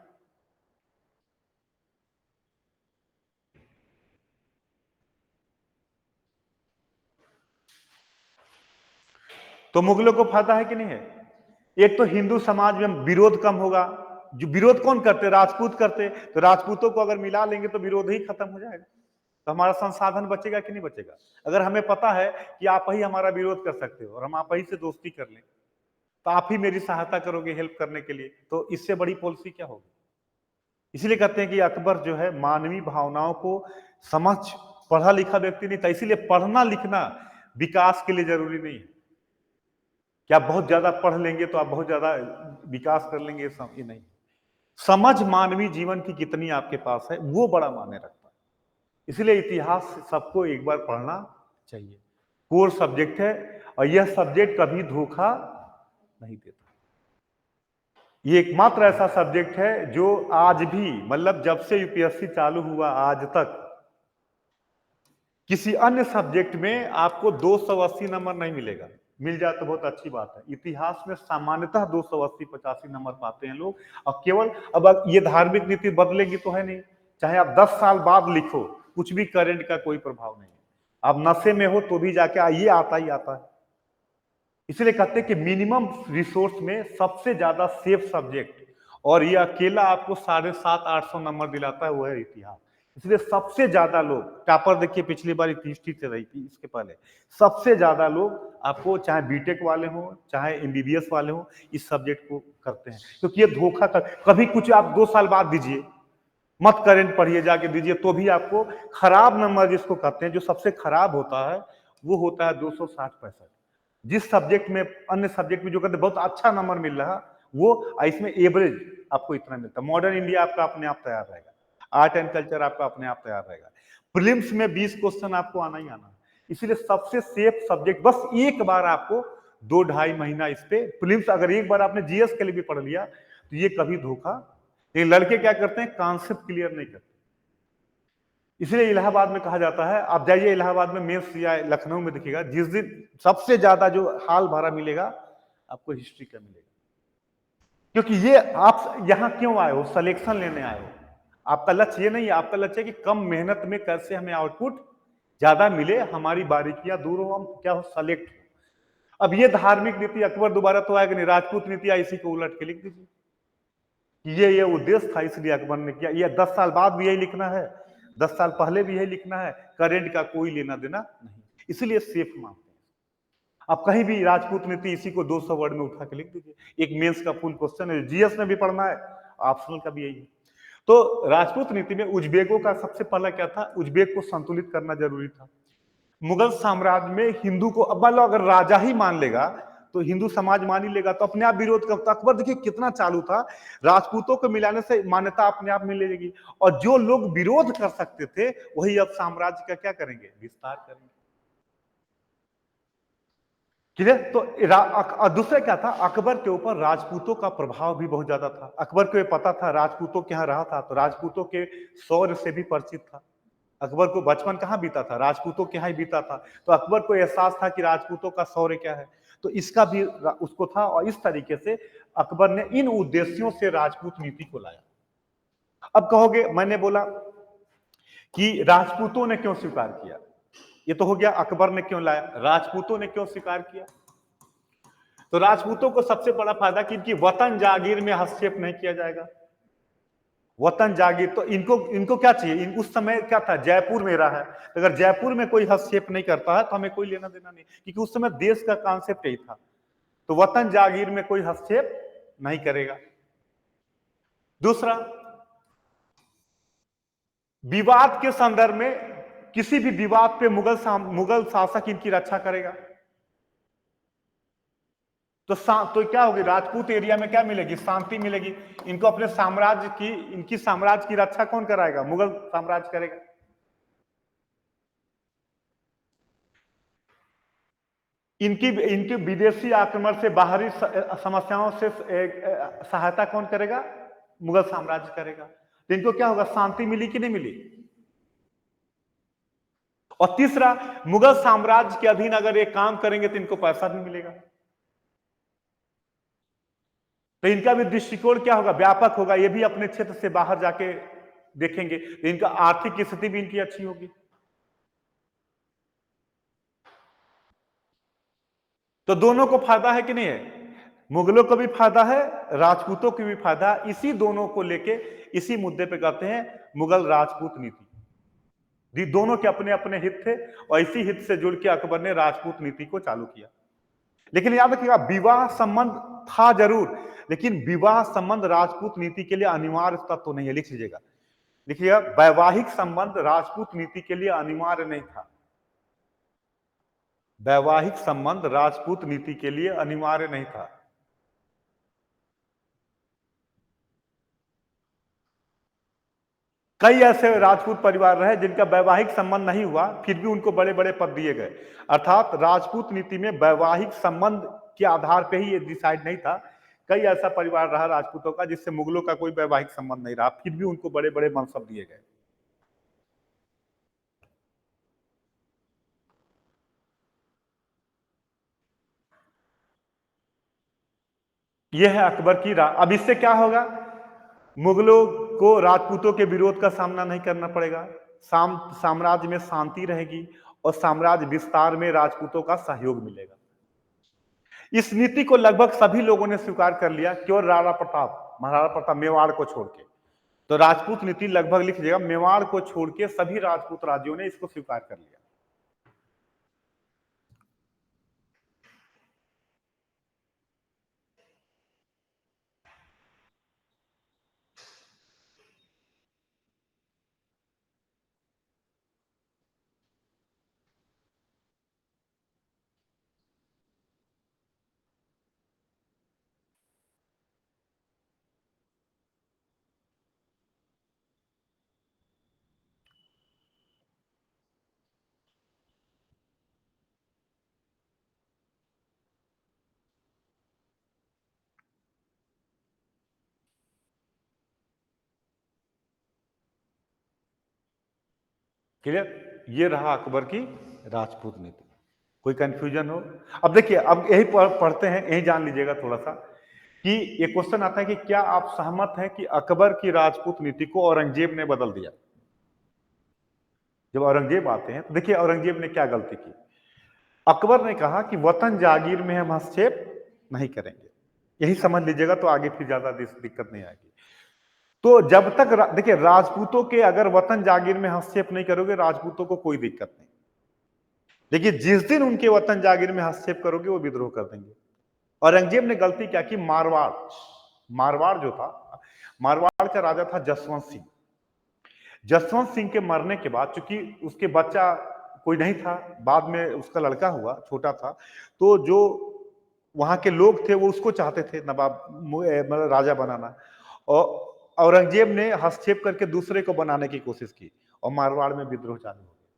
तो मुगलों को फायदा है कि नहीं है। एक तो हिंदू समाज में विरोध कम होगा। जो विरोध कौन करते, राजपूत करते। तो राजपूतों को अगर मिला लेंगे तो विरोध ही खत्म हो जाएगा। तो हमारा संसाधन बचेगा कि नहीं बचेगा। अगर हमें पता है कि आप ही हमारा विरोध कर सकते हो और हम आप ही से दोस्ती कर लें, तो आप ही मेरी सहायता करोगे हेल्प करने के लिए, तो इससे बड़ी पॉलिसी क्या होगी। इसलिए कहते हैं कि अकबर जो है मानवीय भावनाओं को समझ, पढ़ा लिखा व्यक्ति नहीं था। इसीलिए पढ़ना लिखना विकास के लिए जरूरी नहीं है कि आप बहुत ज्यादा पढ़ लेंगे तो आप बहुत ज्यादा विकास कर लेंगे, ये नहीं। समझ मानवीय जीवन की कितनी आपके पास है वो बड़ा मायने रखता है। इसलिए इतिहास सबको एक बार पढ़ना चाहिए। कोर सब्जेक्ट है और यह सब्जेक्ट कभी धोखा नहीं देता। ये एकमात्र ऐसा सब्जेक्ट है जो आज भी, मतलब जब से यूपीएससी चालू हुआ आज तक, किसी अन्य सब्जेक्ट में आपको 280 नंबर नहीं मिलेगा। मिल जाए तो बहुत अच्छी बात है। इतिहास में सामान्यतः 280-85 नंबर पाते हैं लोग। और केवल अब ये धार्मिक नीति बदलेगी तो है नहीं, चाहे आप 10 साल बाद लिखो, कुछ भी करंट का कोई प्रभाव नहीं है। आप नशे में हो तो भी जाके ये आता ही आता है। इसलिए कहते हैं कि मिनिमम रिसोर्स में सबसे ज्यादा सेफ सब्जेक्ट, और ये अकेला आपको 750-800 नंबर दिलाता है, वो है इतिहास। इसलिए सबसे ज्यादा लोग टॉपर, देखिए पिछली बार हिस्ट्री से रही थी, इसके पहले सबसे ज्यादा लोग आपको, चाहे बीटेक वाले हो चाहे एमबीबीएस वाले हो, इस सब्जेक्ट को करते हैं। क्योंकि ये धोखा कभी कुछ आप 2 साल बाद दीजिए, मत करेंट पढ़िए जाके दीजिए, तो भी आपको खराब नंबर जिसको कहते हैं, जो सबसे खराब होता है वो होता है 260-65। जिस सब्जेक्ट में, अन्य सब्जेक्ट में जो कहते हैं बहुत अच्छा नंबर मिल रहा, वो इसमें एवरेज आपको इतना मिलता है। मॉडर्न इंडिया आपका अपने आप तैयार रहेगा, आर्ट एंड कल्चर आपका अपने आप तैयार रहेगा, प्रीलिम्स में 20 क्वेश्चन आपको आना ही आना। इसलिए सबसे सेफ सब्जेक्ट, बस एक बार आपको 2-2.5 महीना इस पे प्रीलिम्स, अगर एक बार आपने जीएस के लिए भी पढ़ लिया तो ये कभी धोखा। ये लड़के क्या करते हैं, कॉन्सेप्ट क्लियर नहीं करते। इसलिए इलाहाबाद में कहा जाता है, आप जाइए इलाहाबाद में मेंस या लखनऊ में देखिएगा, जिस दिन सबसे ज्यादा जो हाल भरा मिलेगा आपको हिस्ट्री का मिलेगा। क्योंकि ये आप यहां क्यों आए हो, सिलेक्शन लेने आए हो। आपका लक्ष्य ये नहीं है, आपका लक्ष्य है कि कम मेहनत में कैसे हमें आउटपुट ज्यादा मिले, हमारी बारीकियां दूर हो, हम क्या हो, सेलेक्ट हो। अब ये धार्मिक नीति अकबर दोबारा तो आएगा नहीं, राजपूत नीति आई, इसी को उलट के लिख दीजिए कि ये उद्देश्य था इसलिए अकबर ने किया। ये 10 साल बाद भी यही लिखना है, 10 साल पहले भी यही लिखना है, करेंट का कोई लेना देना नहीं। इसलिए सेफ मानते हैं। आप कहीं भी राजपूत नीति इसी को 200 वर्ड में उठा के लिख दीजिए। एक मेंस का फुल क्वेश्चन है, जीएस में भी पढ़ना है, ऑप्शनल का भी यही है। तो राजपूत नीति में उज्बेकों का सबसे पहला क्या था, उज्बेक को संतुलित करना जरूरी था। मुगल साम्राज्य में हिंदू को, अब मान लो अगर राजा ही मान लेगा तो हिंदू समाज मान ही लेगा, तो अपने आप विरोध करता। अकबर देखिए कितना चालू था, राजपूतों को मिलाने से मान्यता अपने आप मिल लेगी, और जो लोग विरोध कर सकते थे वही अब साम्राज्य का क्या करेंगे, विस्तार करेंगे। क्लियर। तो दूसरा क्या था, अकबर के ऊपर राजपूतों का प्रभाव भी बहुत ज्यादा था। अकबर को ये पता था राजपूतों के यहाँ रहा था, तो राजपूतों के शौर्य से भी परिचित था। अकबर को बचपन कहाँ बीता था, राजपूतों के यहाँ ही बीता था, तो अकबर को एहसास था कि राजपूतों का शौर्य क्या है, तो इसका भी उसको था। और इस तरीके से अकबर ने इन उद्देश्यों से राजपूत नीति को लाया। अब कहोगे मैंने बोला कि राजपूतों ने क्यों स्वीकार किया, ये तो हो गया अकबर ने क्यों लाया, राजपूतों ने क्यों स्वीकार किया। तो राजपूतों को सबसे बड़ा फायदा कि इनकी वतन जागीर में हस्तक्षेप नहीं किया जाएगा। वतन जागीर, तो इनको इनको क्या चाहिए, उस समय क्या था, जयपुर में रहा है, अगर जयपुर में कोई हस्तक्षेप नहीं करता है तो हमें कोई लेना देना नहीं, क्योंकि उस समय देश का कॉन्सेप्ट यही था। तो वतन जागीर में कोई हस्तक्षेप नहीं करेगा। दूसरा, विवाद के संदर्भ में किसी भी विवाद पे मुगल शासक इनकी रक्षा करेगा। तो क्या होगी, राजपूत एरिया में क्या मिलेगी, शांति मिलेगी। इनको अपने साम्राज्य की, इनकी साम्राज्य की रक्षा कौन कराएगा, मुगल साम्राज्य करेगा। इनकी इनके विदेशी आक्रमण से, बाहरी समस्याओं से सहायता कौन करेगा, मुगल साम्राज्य करेगा। तो इनको क्या होगा, शांति मिली कि नहीं मिली। और तीसरा, मुगल साम्राज्य के अधीन अगर ये काम करेंगे तो इनको पैसा भी मिलेगा। तो इनका भी दृष्टिकोण क्या होगा, व्यापक होगा, ये भी अपने क्षेत्र से बाहर जाके देखेंगे, तो इनका आर्थिक स्थिति भी इनकी अच्छी होगी। तो दोनों को फायदा है कि नहीं है, मुगलों को भी फायदा है, राजपूतों को भी फायदा है। इसी दोनों को लेके इसी मुद्दे पे कहते हैं मुगल राजपूत नीति। दोनों के अपने अपने हित थे, और इसी हित से जुड़ के अकबर ने राजपूत नीति को चालू किया। लेकिन याद रखिएगा, विवाह संबंध था जरूर, लेकिन विवाह संबंध राजपूत नीति के लिए अनिवार्य तत्व तो नहीं है। लिख लीजिएगा, लिखिएगा, वैवाहिक संबंध राजपूत नीति के लिए अनिवार्य नहीं था। वैवाहिक संबंध राजपूत नीति के लिए अनिवार्य नहीं था। कई ऐसे राजपूत परिवार रहे जिनका वैवाहिक संबंध नहीं हुआ, फिर भी उनको बड़े बड़े पद दिए गए। अर्थात राजपूत नीति में वैवाहिक संबंध के आधार पे ही ये डिसाइड नहीं था। कई ऐसा परिवार रहा राजपूतों का जिससे मुगलों का कोई वैवाहिक संबंध नहीं रहा, फिर भी उनको बड़े बड़े मनसब दिए गए। यह है अकबर की अब इससे क्या होगा? मुगलों को राजपूतों के विरोध का सामना नहीं करना पड़ेगा, साम्राज्य में शांति रहेगी और साम्राज्य विस्तार में राजपूतों का सहयोग मिलेगा। इस नीति को लगभग सभी लोगों ने स्वीकार कर लिया, केवल महाराणा प्रताप मेवाड़ को छोड़ के। तो राजपूत नीति लगभग लिख लीजिएगा, मेवाड़ को छोड़ के सभी राजपूत राज्यों ने इसको स्वीकार कर लिया। क्लियर? ये रहा अकबर की राजपूत नीति। कोई कंफ्यूजन हो? अब देखिए, अब यही पढ़ते हैं, यही जान लीजिएगा थोड़ा सा कि ये क्वेश्चन आता है कि क्या आप सहमत हैं कि अकबर की राजपूत नीति को औरंगजेब ने बदल दिया? जब औरंगजेब आते हैं तो देखिए औरंगजेब ने क्या गलती की। अकबर ने कहा कि वतन जागीर में हम हस्तक्षेप नहीं करेंगे। यही समझ लीजिएगा तो आगे फिर ज्यादा दिक्कत नहीं आएगी। तो जब तक देखिए, राजपूतों के अगर वतन जागीर में हस्तक्षेप नहीं करोगे, राजपूतों को कोई दिक्कत नहीं। लेकिन जिस दिन उनके वतन जागीर में हस्तक्षेप करोगे, वो विद्रोह कर देंगे। औरंगजेब ने गलती क्या की? मारवाड़ जो था, मारवाड़ का राजा था जसवंत सिंह। जसवंत सिंह के मरने के बाद, चूंकि उसके बच्चा कोई नहीं था, बाद में उसका लड़का हुआ, छोटा था, तो जो वहां के लोग थे वो उसको चाहते थे नवाब, मतलब राजा बनाना, और औरंगजेब ने हस्तक्षेप करके दूसरे को बनाने की कोशिश की और मारवाड़ में विद्रोह चालू हो गया।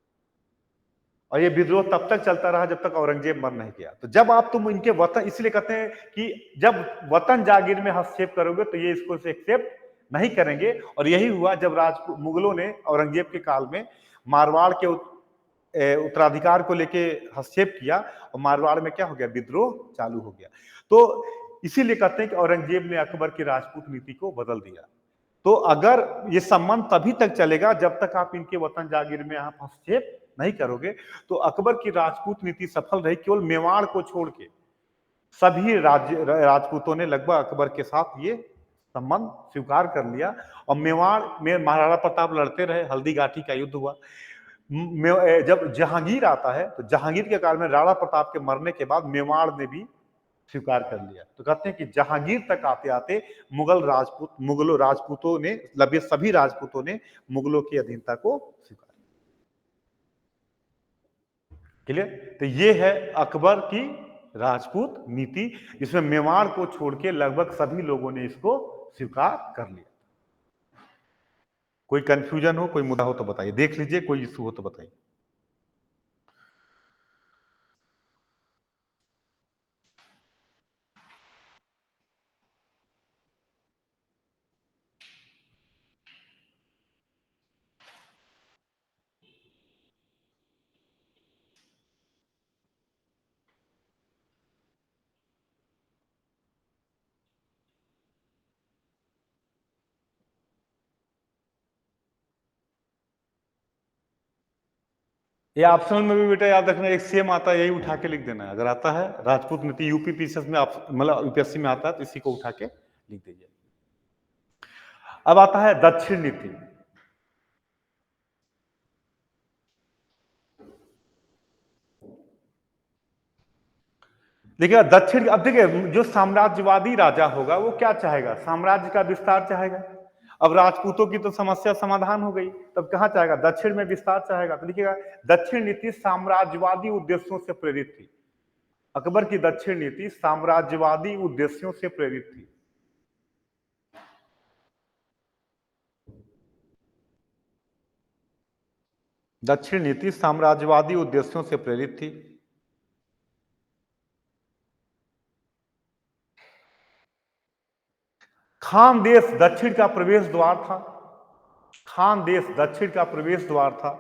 और ये विद्रोह तब तक चलता रहा जब तक औरंगजेब मर नहीं गया। तो जब आप तुम इनके वतन, इसलिए कहते हैं कि जब वतन जागीर में हस्तक्षेप करोगे तो ये इसको एक्सेप्ट नहीं करेंगे। और यही हुआ जब मुगलों ने औरंगजेब के काल में मारवाड़ के उत्तराधिकार को लेके हस्तक्षेप किया और मारवाड़ में क्या हो गया? विद्रोह चालू हो गया। तो इसीलिए कहते हैं कि औरंगजेब ने अकबर की राजपूत नीति को बदल दिया। तो अगर ये संबंध तभी तक चलेगा जब तक आप इनके वतन जागीर में आप हस्तक्षेप नहीं करोगे। तो अकबर की राजपूत नीति सफल रही, केवल मेवाड़ को छोड़ के सभी राजपूतों ने लगभग अकबर के साथ ये संबंध स्वीकार कर लिया। और मेवाड़ में महाराणा प्रताप लड़ते रहे, हल्दी घाटी का युद्ध हुआ। जब जहांगीर आता है तो जहांगीर के काल में राणा प्रताप के मरने के बाद मेवाड़ ने भी स्वीकार कर लिया। तो कहते हैं कि जहांगीर तक आते आते मुगलों राजपूतों ने, लगभग सभी राजपूतों ने मुगलों की अधीनता को स्वीकार। क्लियर? तो ये है अकबर की राजपूत नीति, जिसमें मेवाड़ को छोड़ के लगभग सभी लोगों ने इसको स्वीकार कर लिया। कोई कंफ्यूजन हो, कोई मुद्दा हो तो बताइए, देख लीजिए, कोई इशू हो तो बताइए। ये ऑप्शनल में भी बेटा याद रखना, एक सेम आता है, यही उठा के लिख देना है। अगर आता है राजपूत नीति यूपी पीसीएस में, मतलब यूपीएससी में आता है तो इसी को उठा के लिख दीजिए। अब आता है दक्षिण नीति। देखिए दक्षिण, अब देखिए जो साम्राज्यवादी राजा होगा वो क्या चाहेगा? साम्राज्य का विस्तार चाहेगा। अब राजपूतों की तो समस्या समाधान हो गई, तब कहां चाहेगा? दक्षिण में विस्तार चाहेगा। तो देखिएगा, दक्षिण नीति साम्राज्यवादी उद्देश्यों से प्रेरित थी। अकबर की दक्षिण नीति साम्राज्यवादी उद्देश्यों से प्रेरित थी। दक्षिण नीति साम्राज्यवादी उद्देश्यों से प्रेरित थी। खान देश दक्षिण का प्रवेश द्वार था। खान देश दक्षिण का प्रवेश द्वार था।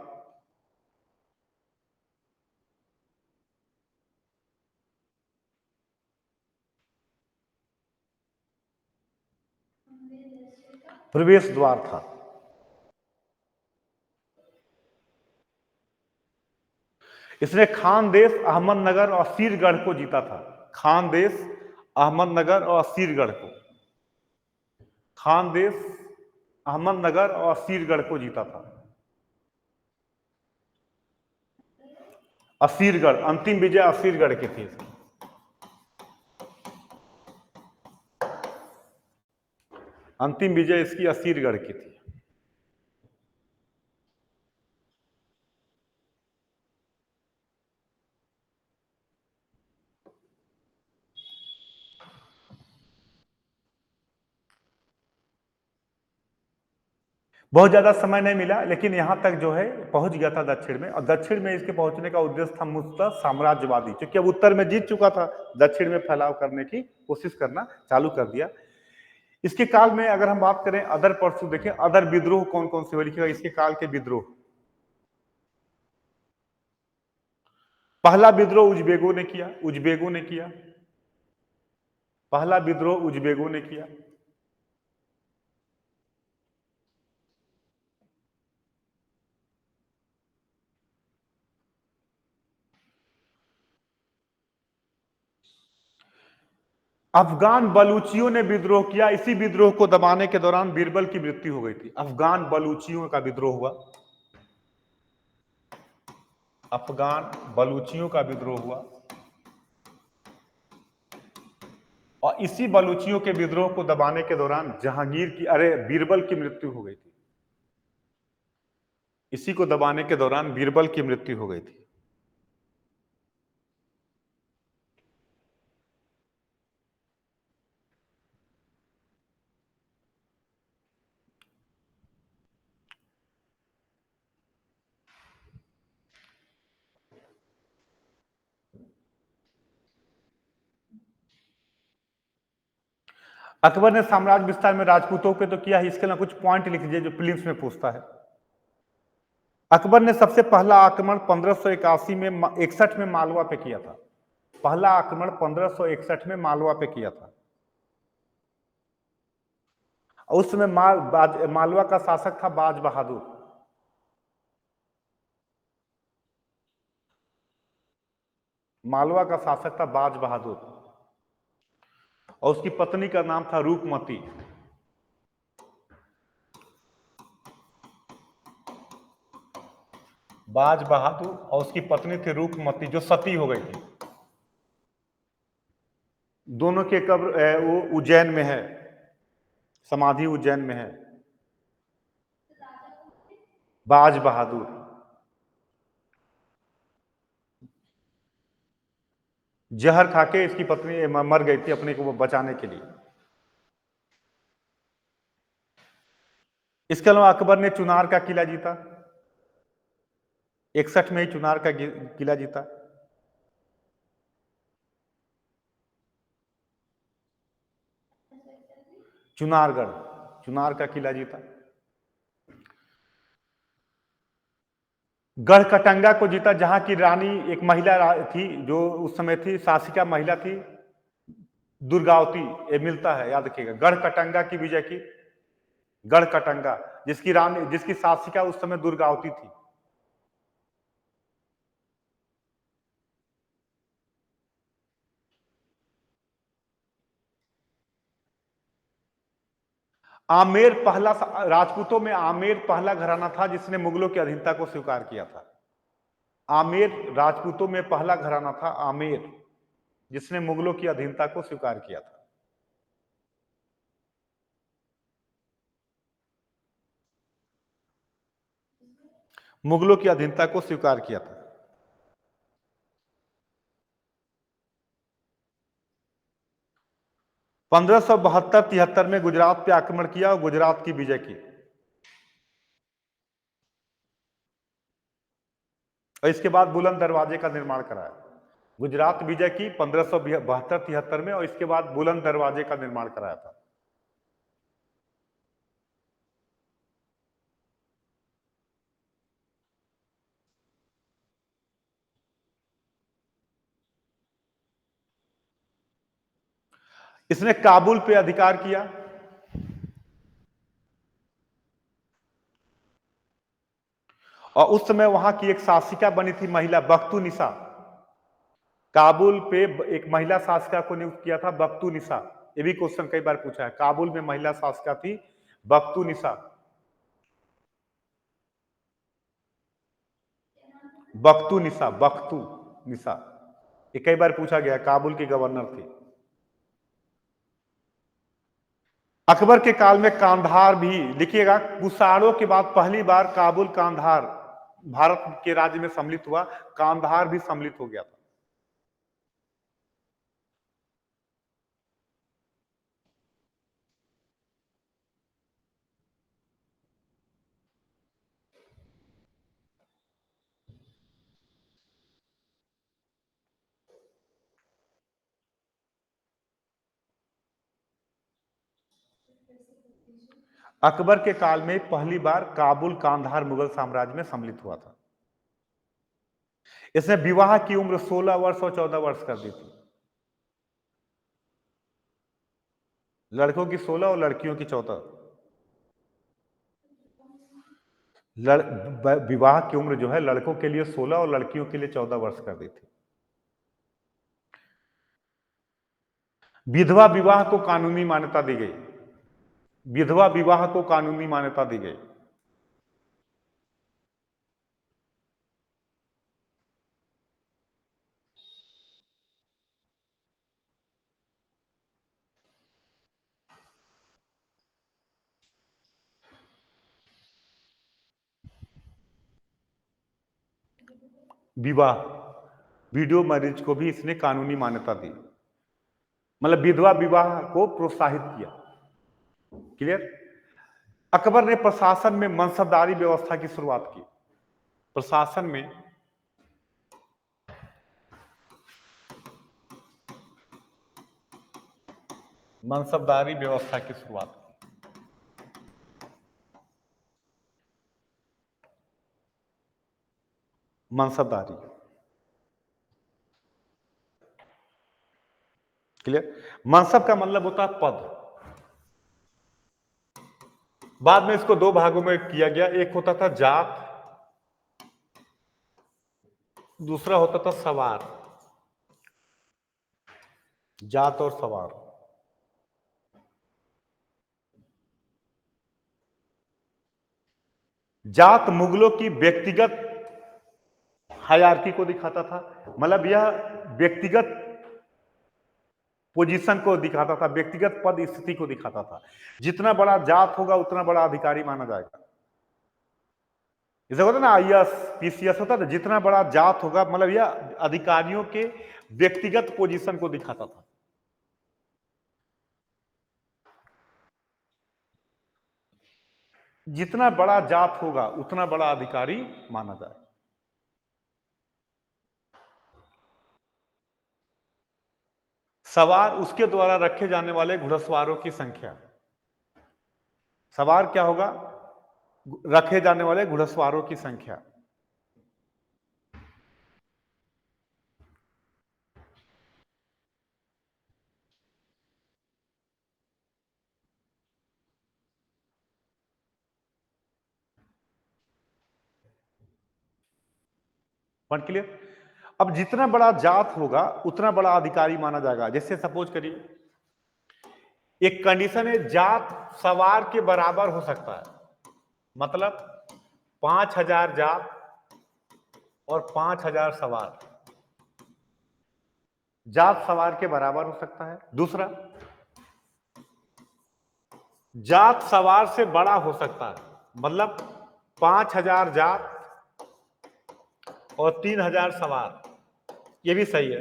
प्रवेश द्वार था। इसने खानदेश, अहमदनगर और सीरगढ़ को जीता था। खानदेश, अहमदनगर और सीरगढ़ को। खानदेश, अहमदनगर और सीरगढ़ को जीता था। असीरगढ़, अंतिम विजय असीरगढ़ की थी। अंतिम विजय इसकी असीरगढ़ की थी। बहुत ज्यादा समय नहीं मिला, लेकिन यहां तक जो है पहुंच गया था दक्षिण में। और दक्षिण में इसके पहुंचने का उद्देश्य था मुस्तः साम्राज्यवादी, क्योंकि अब उत्तर में जीत चुका था, दक्षिण में फैलाव करने की कोशिश करना चालू कर दिया। इसके काल में अगर हम बात करें अदर परसू, देखें अदर विद्रोह कौन कौन से हुए, लिखिएगा इसके काल के विद्रोह। पहला विद्रोह उज्बेगों ने किया। उज्बेगों ने किया। पहला विद्रोह उज्बेगों ने किया। अफगान बलूचियों ने विद्रोह किया। इसी विद्रोह को दबाने के दौरान बीरबल की मृत्यु हो गई थी। अफगान बलूचियों का विद्रोह हुआ। अफगान बलूचियों का विद्रोह हुआ और इसी बलूचियों के विद्रोह को दबाने के दौरान जहांगीर की, अरे बीरबल की मृत्यु हो गई थी। इसी को दबाने के दौरान बीरबल की मृत्यु हो गई थी। अकबर ने साम्राज्य विस्तार में राजपूतों के तो किया ही, इसके अलावा कुछ पॉइंट लिख दीजिए जो प्रीलिम्स में पूछता है। अकबर ने सबसे पहला आक्रमण 1581 में 61 में मालवा पे किया था। पहला आक्रमण 1561 में मालवा पे किया था। उस समय मालवा का शासक था बाज बहादुर। मालवा का शासक था बाज बहादुर और उसकी पत्नी का नाम था रूपमती। बाज बहादुर और उसकी पत्नी थी रूपमती, जो सती हो गई थी। दोनों के कब्र वो उज्जैन में है, समाधि उज्जैन में है। बाज बहादुर जहर खाके इसकी पत्नी मर गई थी अपने को बचाने के लिए। इसके अलावा अकबर ने चुनार का किला जीता। 61 में ही चुनार का किला जीता। चुनारगढ़, चुनार का किला जीता। गढ़कटंगा को जीता, जहां की रानी एक महिला थी जो उस समय थी, शासिका महिला थी, दुर्गावती। ये मिलता है, याद रखिएगा, गढ़कटंगा की विजय की। गढ़कटंगा, जिसकी रानी, जिसकी शासिका उस समय दुर्गावती थी। आमेर पहला, राजपूतों में आमेर पहला घराना था जिसने मुगलों की अधीनता को स्वीकार किया था। आमेर राजपूतों में पहला घराना था, आमेर, जिसने मुगलों की अधीनता को स्वीकार किया था। मुगलों की अधीनता को स्वीकार किया था। 1572-73 में गुजरात पे आक्रमण किया और गुजरात की विजय की। और इसके बाद बुलंद दरवाजे का निर्माण कराया। गुजरात विजय की 1572-73 में, और इसके बाद बुलंद दरवाजे का निर्माण कराया था। इसने काबुल पे अधिकार किया। और उस समय वहां की एक शासिका बनी थी महिला, बख्तुनिसा। काबुल पे एक महिला शासिका को नियुक्त किया था, बख्तुनिसा। ये भी क्वेश्चन कई बार पूछा है। काबुल में महिला शासिका थी बख्तुनिसा। बख्तुनिसा, बख्तुनिसा, ये कई बार पूछा गया। काबुल की गवर्नर थी। अकबर के काल में कांधार भी, लिखिएगा, कुषाणों के बाद पहली बार काबुल कांधार भारत के राज्य में सम्मिलित हुआ। कांधार भी सम्मिलित हो गया था। अकबर के काल में पहली बार काबुल कांधार मुगल साम्राज्य में सम्मिलित हुआ था। इसने विवाह की उम्र 16 वर्ष और 14 वर्ष कर दी थी। लड़कों की 16 और लड़कियों की 14। विवाह की उम्र जो है लड़कों के लिए 16 और लड़कियों के लिए 14 वर्ष कर दी थी। विधवा विवाह को कानूनी मान्यता दी गई। विधवा विवाह को कानूनी मान्यता दी गई। विवाह, वीडियो मैरिज को भी इसने कानूनी मान्यता दी। मतलब विधवा विवाह को प्रोत्साहित किया। क्लियर। अकबर ने प्रशासन में मनसबदारी व्यवस्था की शुरुआत की। प्रशासन में मनसबदारी व्यवस्था की शुरुआत की। मनसबदारी, क्लियर। मनसब का मतलब होता है पद। बाद में इसको दो भागों में किया गया। एक होता था जात, दूसरा होता था सवार। जात और सवार। जात मुगलों की व्यक्तिगत हायरार्की को दिखाता था। मतलब यह व्यक्तिगत पोजीशन को दिखाता था, व्यक्तिगत पद स्थिति को दिखाता था। जितना बड़ा जात होगा उतना बड़ा अधिकारी माना जाएगा। जैसे होता ना आईएएस पीसीएस होता था, जितना बड़ा जात होगा, मतलब यह अधिकारियों के व्यक्तिगत पोजीशन को दिखाता था। जितना बड़ा जात होगा उतना बड़ा अधिकारी माना जाए। सवार, उसके द्वारा रखे जाने वाले घुड़सवारों की संख्या। सवार क्या होगा? रखे जाने वाले घुड़सवारों की संख्या। Point clear. अब जितना बड़ा जात होगा उतना बड़ा अधिकारी माना जाएगा। जैसे सपोज करिए, एक कंडीशन है, जात सवार के बराबर हो सकता है। मतलब 5000 जात और 5000 सवार, जात सवार के बराबर हो सकता है। दूसरा, जात सवार से बड़ा हो सकता है। मतलब 5000 जात और 3000 सवार, ये भी सही है।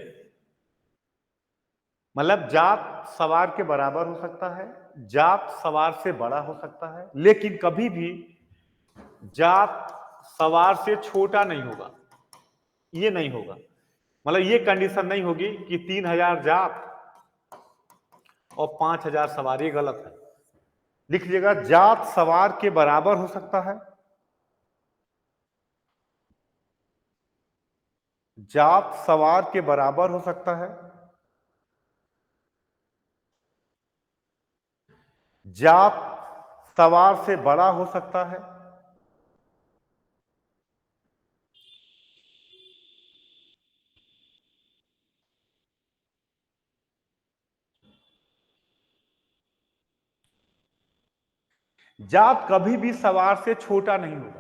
मतलब जात सवार के बराबर हो सकता है, जात सवार से बड़ा हो सकता है, लेकिन कभी भी जात सवार से छोटा नहीं होगा। ये नहीं होगा, मतलब ये कंडीशन नहीं होगी कि 3,000 जात और 5,000 सवार, ये गलत है। लिख लीजिएगा, जात सवार के बराबर हो सकता है, जात सवार के बराबर हो सकता है, जात सवार से बड़ा हो सकता है, जात कभी भी सवार से छोटा नहीं होगा।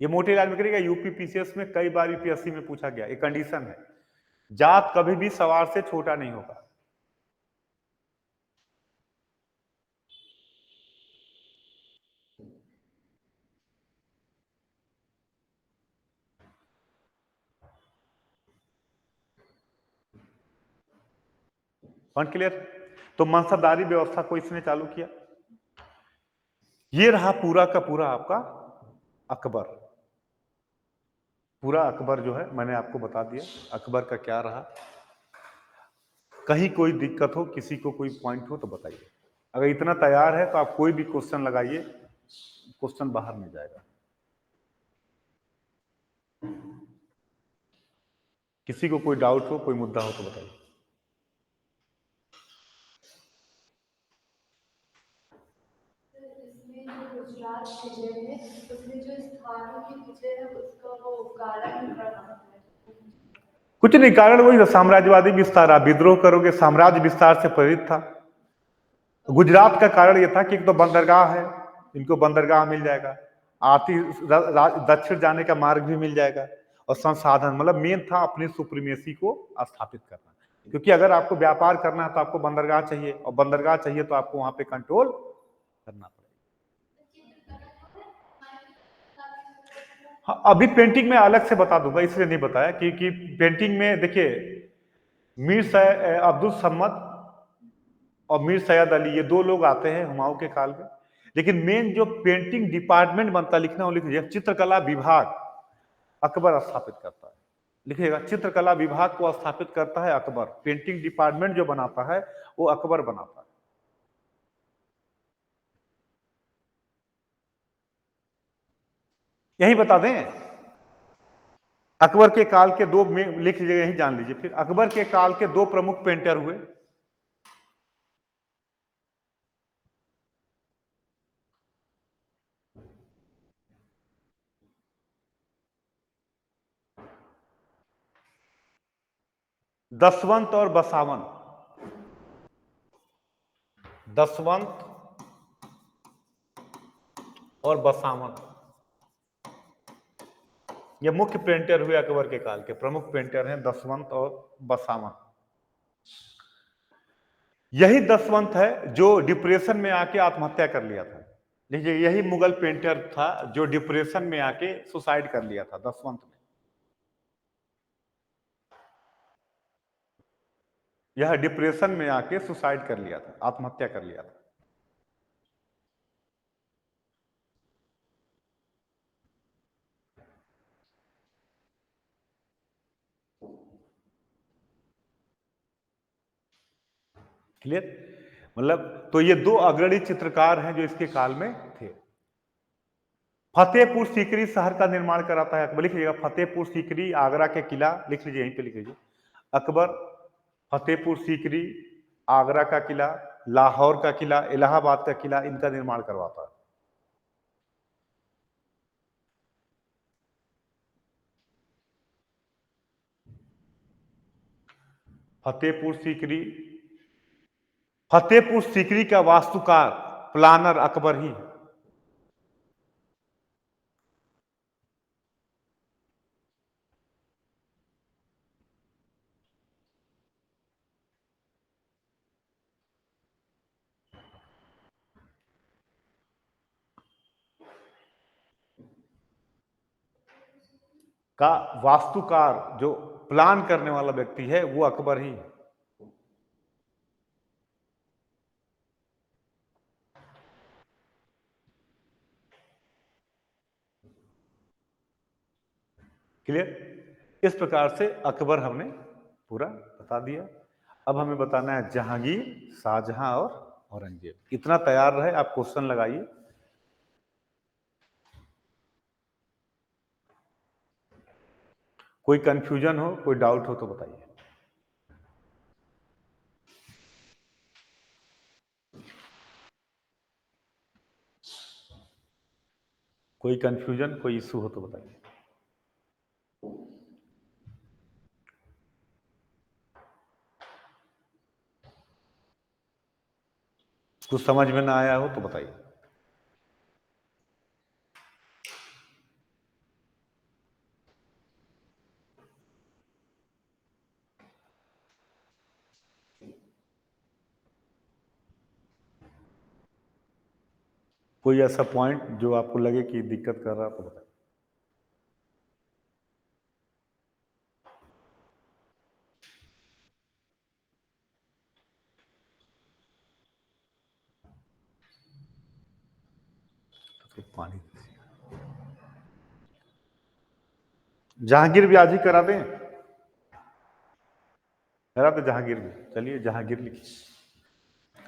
ये मोटे लाइन में करेगा, यूपी पीसीएस में कई बार यूपीएससी में पूछा गया, ये कंडीशन है, जात कभी भी सवार से छोटा नहीं होगा। Point clear. तो मनसबदारी व्यवस्था को इसने चालू किया। ये रहा पूरा का पूरा आपका अकबर। पूरा अकबर जो है मैंने आपको बता दिया अकबर का क्या रहा। कहीं कोई दिक्कत हो, किसी को कोई पॉइंट हो तो बताइए। अगर इतना तैयार है तो आप कोई भी क्वेश्चन लगाइए, क्वेश्चन बाहर नहीं जाएगा। किसी को कोई डाउट हो, कोई मुद्दा हो तो बताइए। गुजरात विजय है, उसमें जो स्थानों की विजय है उसका वो कारण क्या है? कुछ नहीं, कारण वही था, साम्राज्यवादी विस्तार। आप विद्रोह करोगे, साम्राज्य विस्तार से प्रेरित था। गुजरात का कारण यह था कि एक तो बंदरगाह है, इनको बंदरगाह मिल जाएगा, आर्थिक दक्षिण जाने का मार्ग भी मिल जाएगा, और संसाधन, मतलब मेन था अपनी सुप्रीमेसी को स्थापित करना। क्योंकि अगर आपको व्यापार करना है तो आपको बंदरगाह चाहिए, और बंदरगाह चाहिए तो आपको वहां पे कंट्रोल करना पड़ेगा। हाँ, अभी पेंटिंग में अलग से बता दूंगा, इसलिए नहीं बताया कि पेंटिंग में देखिए, अब्दुल सम्मद और मीर सैयद अली, ये दो लोग आते हैं हुमायूं के काल में। लेकिन मेन जो पेंटिंग डिपार्टमेंट बनता, लिखना हो लिख लीजिए, चित्रकला विभाग अकबर स्थापित करता है। लिखिएगा, चित्रकला विभाग को स्थापित करता है अकबर। पेंटिंग डिपार्टमेंट जो बनाता है वो अकबर बनाता है। यही बता दें, अकबर के काल के दो, लिख लीजिएगा, यही जान लीजिए फिर, अकबर के काल के दो प्रमुख पेंटर हुए। दसवंत और बसावन। दसवंत और बसावन, ये मुख्य पेंटर हुए अकबर के काल के, प्रमुख पेंटर हैं दसवंत और बसावन। यही दसवंत है जो डिप्रेशन में आके आत्महत्या कर लिया था। देखिए, यही मुगल पेंटर था जो डिप्रेशन में आके सुसाइड कर लिया था, दसवंत ने। यह डिप्रेशन में आके सुसाइड कर लिया था, आत्महत्या कर लिया था। क्लियर, मतलब तो ये दो अग्रणी चित्रकार हैं जो इसके काल में थे। फतेहपुर सीकरी शहर का निर्माण कराता है अकबर। लिख लीजिएगा, फतेहपुर सीकरी, आगरा के किला, लिख लीजिए, यहीं पे लिख लीजिए, अकबर फतेहपुर सीकरी, आगरा का किला, लाहौर का किला, इलाहाबाद का किला, इनका निर्माण करवाता है। फतेहपुर सीकरी, फतेहपुर सीकरी का वास्तुकार, प्लानर अकबर ही है। का वास्तुकार, जो प्लान करने वाला व्यक्ति है, वो अकबर ही है। क्लियर। इस प्रकार से अकबर हमने पूरा बता दिया। अब हमें बताना है जहांगीर, शाहजहां और औरंगजेब। इतना तैयार रहे, आप क्वेश्चन लगाइए। कोई कंफ्यूजन हो, कोई डाउट हो तो बताइए। कोई कंफ्यूजन, कोई इशू हो तो बताइए। कुछ समझ में ना आया हो तो बताइए। कोई ऐसा पॉइंट जो आपको लगे कि दिक्कत कर रहा है तो बताइए। तो पानी, जहांगीर भी आज ही करा दें। करा तो जहांगीर भी, चलिए जहांगीर लिखिए।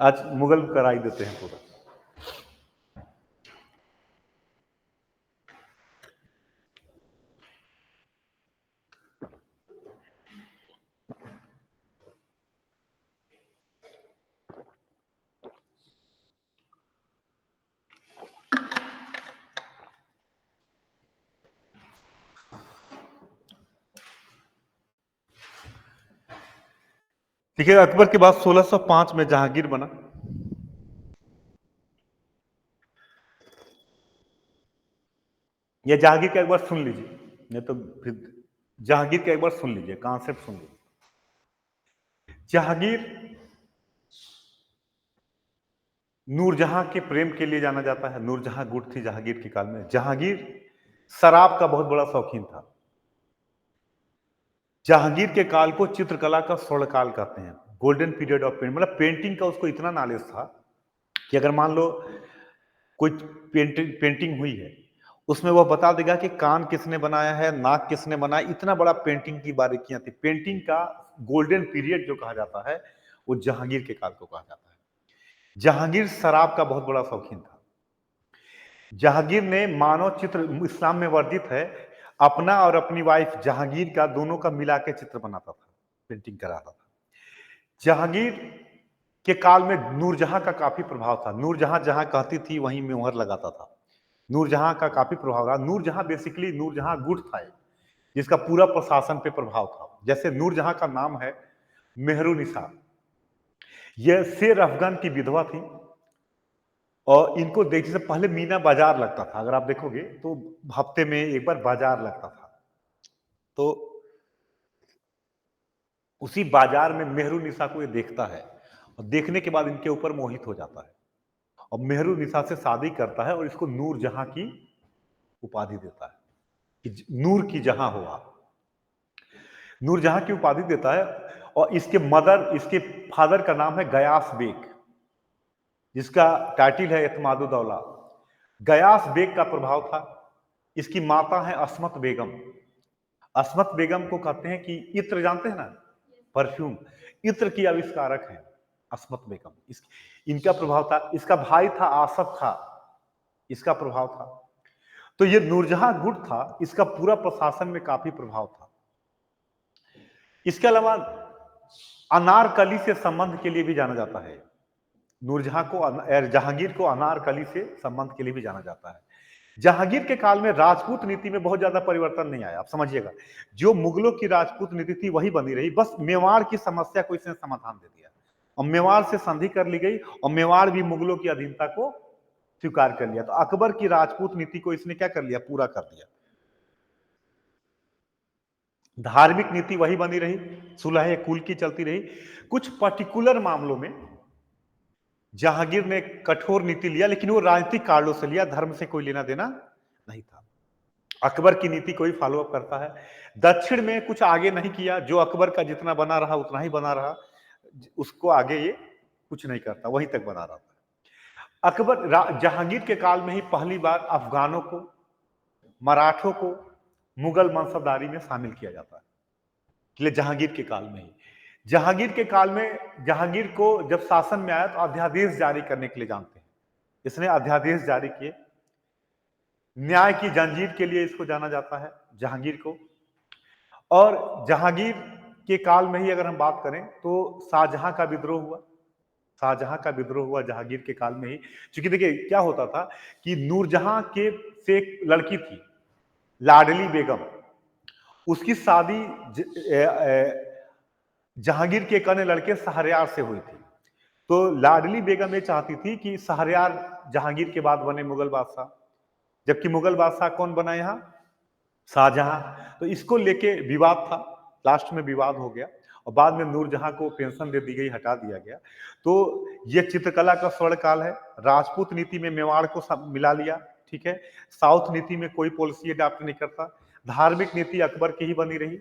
आज मुगल करा ही देते हैं पूरा। देखिए, अकबर के बाद 1605 में जहांगीर बना। ये जहांगीर का एक बार सुन लीजिए, नहीं तो फिर जहांगीर का एक बार सुन लीजिए, कॉन्सेप्ट सुन लीजिए। जहांगीर नूरजहां के प्रेम के लिए जाना जाता है। नूरजहां गुट थी जहांगीर के काल में। जहांगीर शराब का बहुत बड़ा शौकीन था। जहांगीर के काल को चित्रकला का स्वर्ण काल कहते हैं, गोल्डन पीरियड ऑफ पेंट। मतलब पेंटिंग का उसको इतना नॉलेज था कि अगर मान लो कोई पेंटिंग हुई है, उसमें वह बता देगा कि कान किसने बनाया है, नाक किसने बनाया। इतना बड़ा पेंटिंग की बारीकियां थी। पेंटिंग का गोल्डन पीरियड जो कहा जाता है, वो जहांगीर के काल को कहा जाता है। जहांगीर शराब का बहुत बड़ा शौकीन था। जहांगीर ने मानव चित्र, इस्लाम में वर्जित है, अपना और अपनी वाइफ जहांगीर का, दोनों का मिला के चित्र बनाता था, पेंटिंग कराता था। जहांगीर के काल में नूरजहां का काफी प्रभाव था। नूरजहां जहां कहती थी वहीं मोहर लगाता था। नूरजहां का काफी प्रभाव रहा। नूरजहां बेसिकली नूरजहां गुट था, जिसका पूरा प्रशासन पे प्रभाव था। जैसे नूरजहां का नाम है मेहरुनिसा, यह शेर अफगान की विधवा थी। और इनको देखने से पहले मीना बाजार लगता था। अगर आप देखोगे तो हफ्ते में एक बार बाजार लगता था। तो उसी बाजार में मेहरुनिसा को ये देखता है, और देखने के बाद इनके ऊपर मोहित हो जाता है, और मेहरुनिसा से शादी करता है, और इसको नूरजहां की उपाधि देता है कि नूर की जहां हो आप। नूरजहां की उपाधि देता है। और इसके मदर, इसके फादर का नाम है गयास बेग, जिसका टाइटिल है एतमादुद्दौला। गयास बेग का प्रभाव था। इसकी माता है अस्मत बेगम। अस्मत बेगम को कहते हैं कि इत्र जानते हैं ना, परफ्यूम, इत्र की आविष्कारक है अस्मत बेगम। इनका प्रभाव था। इसका भाई था आसफ था, इसका प्रभाव था। तो ये नूरजहां गुट था, इसका पूरा प्रशासन में काफी प्रभाव था। इसके अलावा अनारकली से संबंध के लिए भी जाना जाता है। नूरजहां को, जहांगीर को अनारकली से संबंध के लिए भी जाना जाता है। जहांगीर के काल में राजपूत नीति में बहुत ज्यादा परिवर्तन नहीं आया। आप समझिएगा, जो मुगलों की राजपूत नीति थी वही बनी रही। बस मेवाड़ की समस्या को इसने समाधान दे दिया, और मेवाड़ से संधि कर ली गई, और मेवाड़ भी मुगलों की अधीनता को स्वीकार कर लिया। तो अकबर की राजपूत नीति को इसने क्या कर लिया, पूरा कर दिया। धार्मिक नीति वही बनी रही, सुलह कुल की चलती रही। कुछ पर्टिकुलर मामलों में जहांगीर ने कठोर नीति लिया, लेकिन वो राजनीतिक कारणों से लिया, धर्म से कोई लेना देना नहीं था। अकबर की नीति को ही फॉलो अप करता है। दक्षिण में कुछ आगे नहीं किया, जो अकबर का जितना बना रहा उतना ही बना रहा, उसको आगे ये कुछ नहीं करता, वहीं तक बना रहा था। जहांगीर के काल में ही पहली बार अफगानों को, मराठों को मुगल मनसबदारी में शामिल किया जाता है, किले जहांगीर के काल में ही। जहांगीर के काल में जहांगीर को जब शासन में आया तो अध्यादेश जारी करने के लिए जानते हैं, इसने अध्यादेश जारी किए। न्याय की जंजीर के लिए इसको जाना जाता है जहांगीर को। और जहांगीर के काल में ही अगर हम बात करें तो शाहजहां का विद्रोह हुआ। शाहजहां का विद्रोह हुआ जहांगीर के काल में ही। क्योंकि देखिए क्या होता था कि नूरजहां के से एक लड़की थी लाडली बेगम, उसकी शादी जहांगीर के एक अन्य लड़के शहरयार से हुई थी। तो लाडली बेगम ये चाहती थी कि शहरयार जहांगीर के बाद बने मुगल बादशाह, जबकि मुगल बादशाह कौन बना यहाँ? शाहजहां। तो इसको लेके विवाद था, लास्ट में विवाद हो गया और बाद में नूरजहां को पेंशन दे दी गई, हटा दिया गया। तो ये चित्रकला का स्वर्ण काल है। राजपूत नीति में मेवाड़ को मिला लिया, ठीक है। साउथ नीति में कोई पॉलिसी अडॉप्ट नहीं करता। धार्मिक नीति अकबर की ही बनी रही।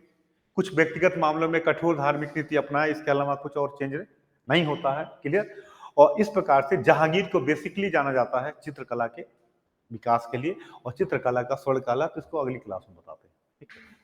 कुछ व्यक्तिगत मामलों में कठोर धार्मिक नीति अपनाए, इसके अलावा कुछ और चेंज नहीं होता है। क्लियर। और इस प्रकार से जहांगीर को बेसिकली जाना जाता है चित्रकला के विकास के लिए, और चित्रकला का स्वर्ण काल है, तो इसको अगली क्लास में बताते हैं, ठीक है।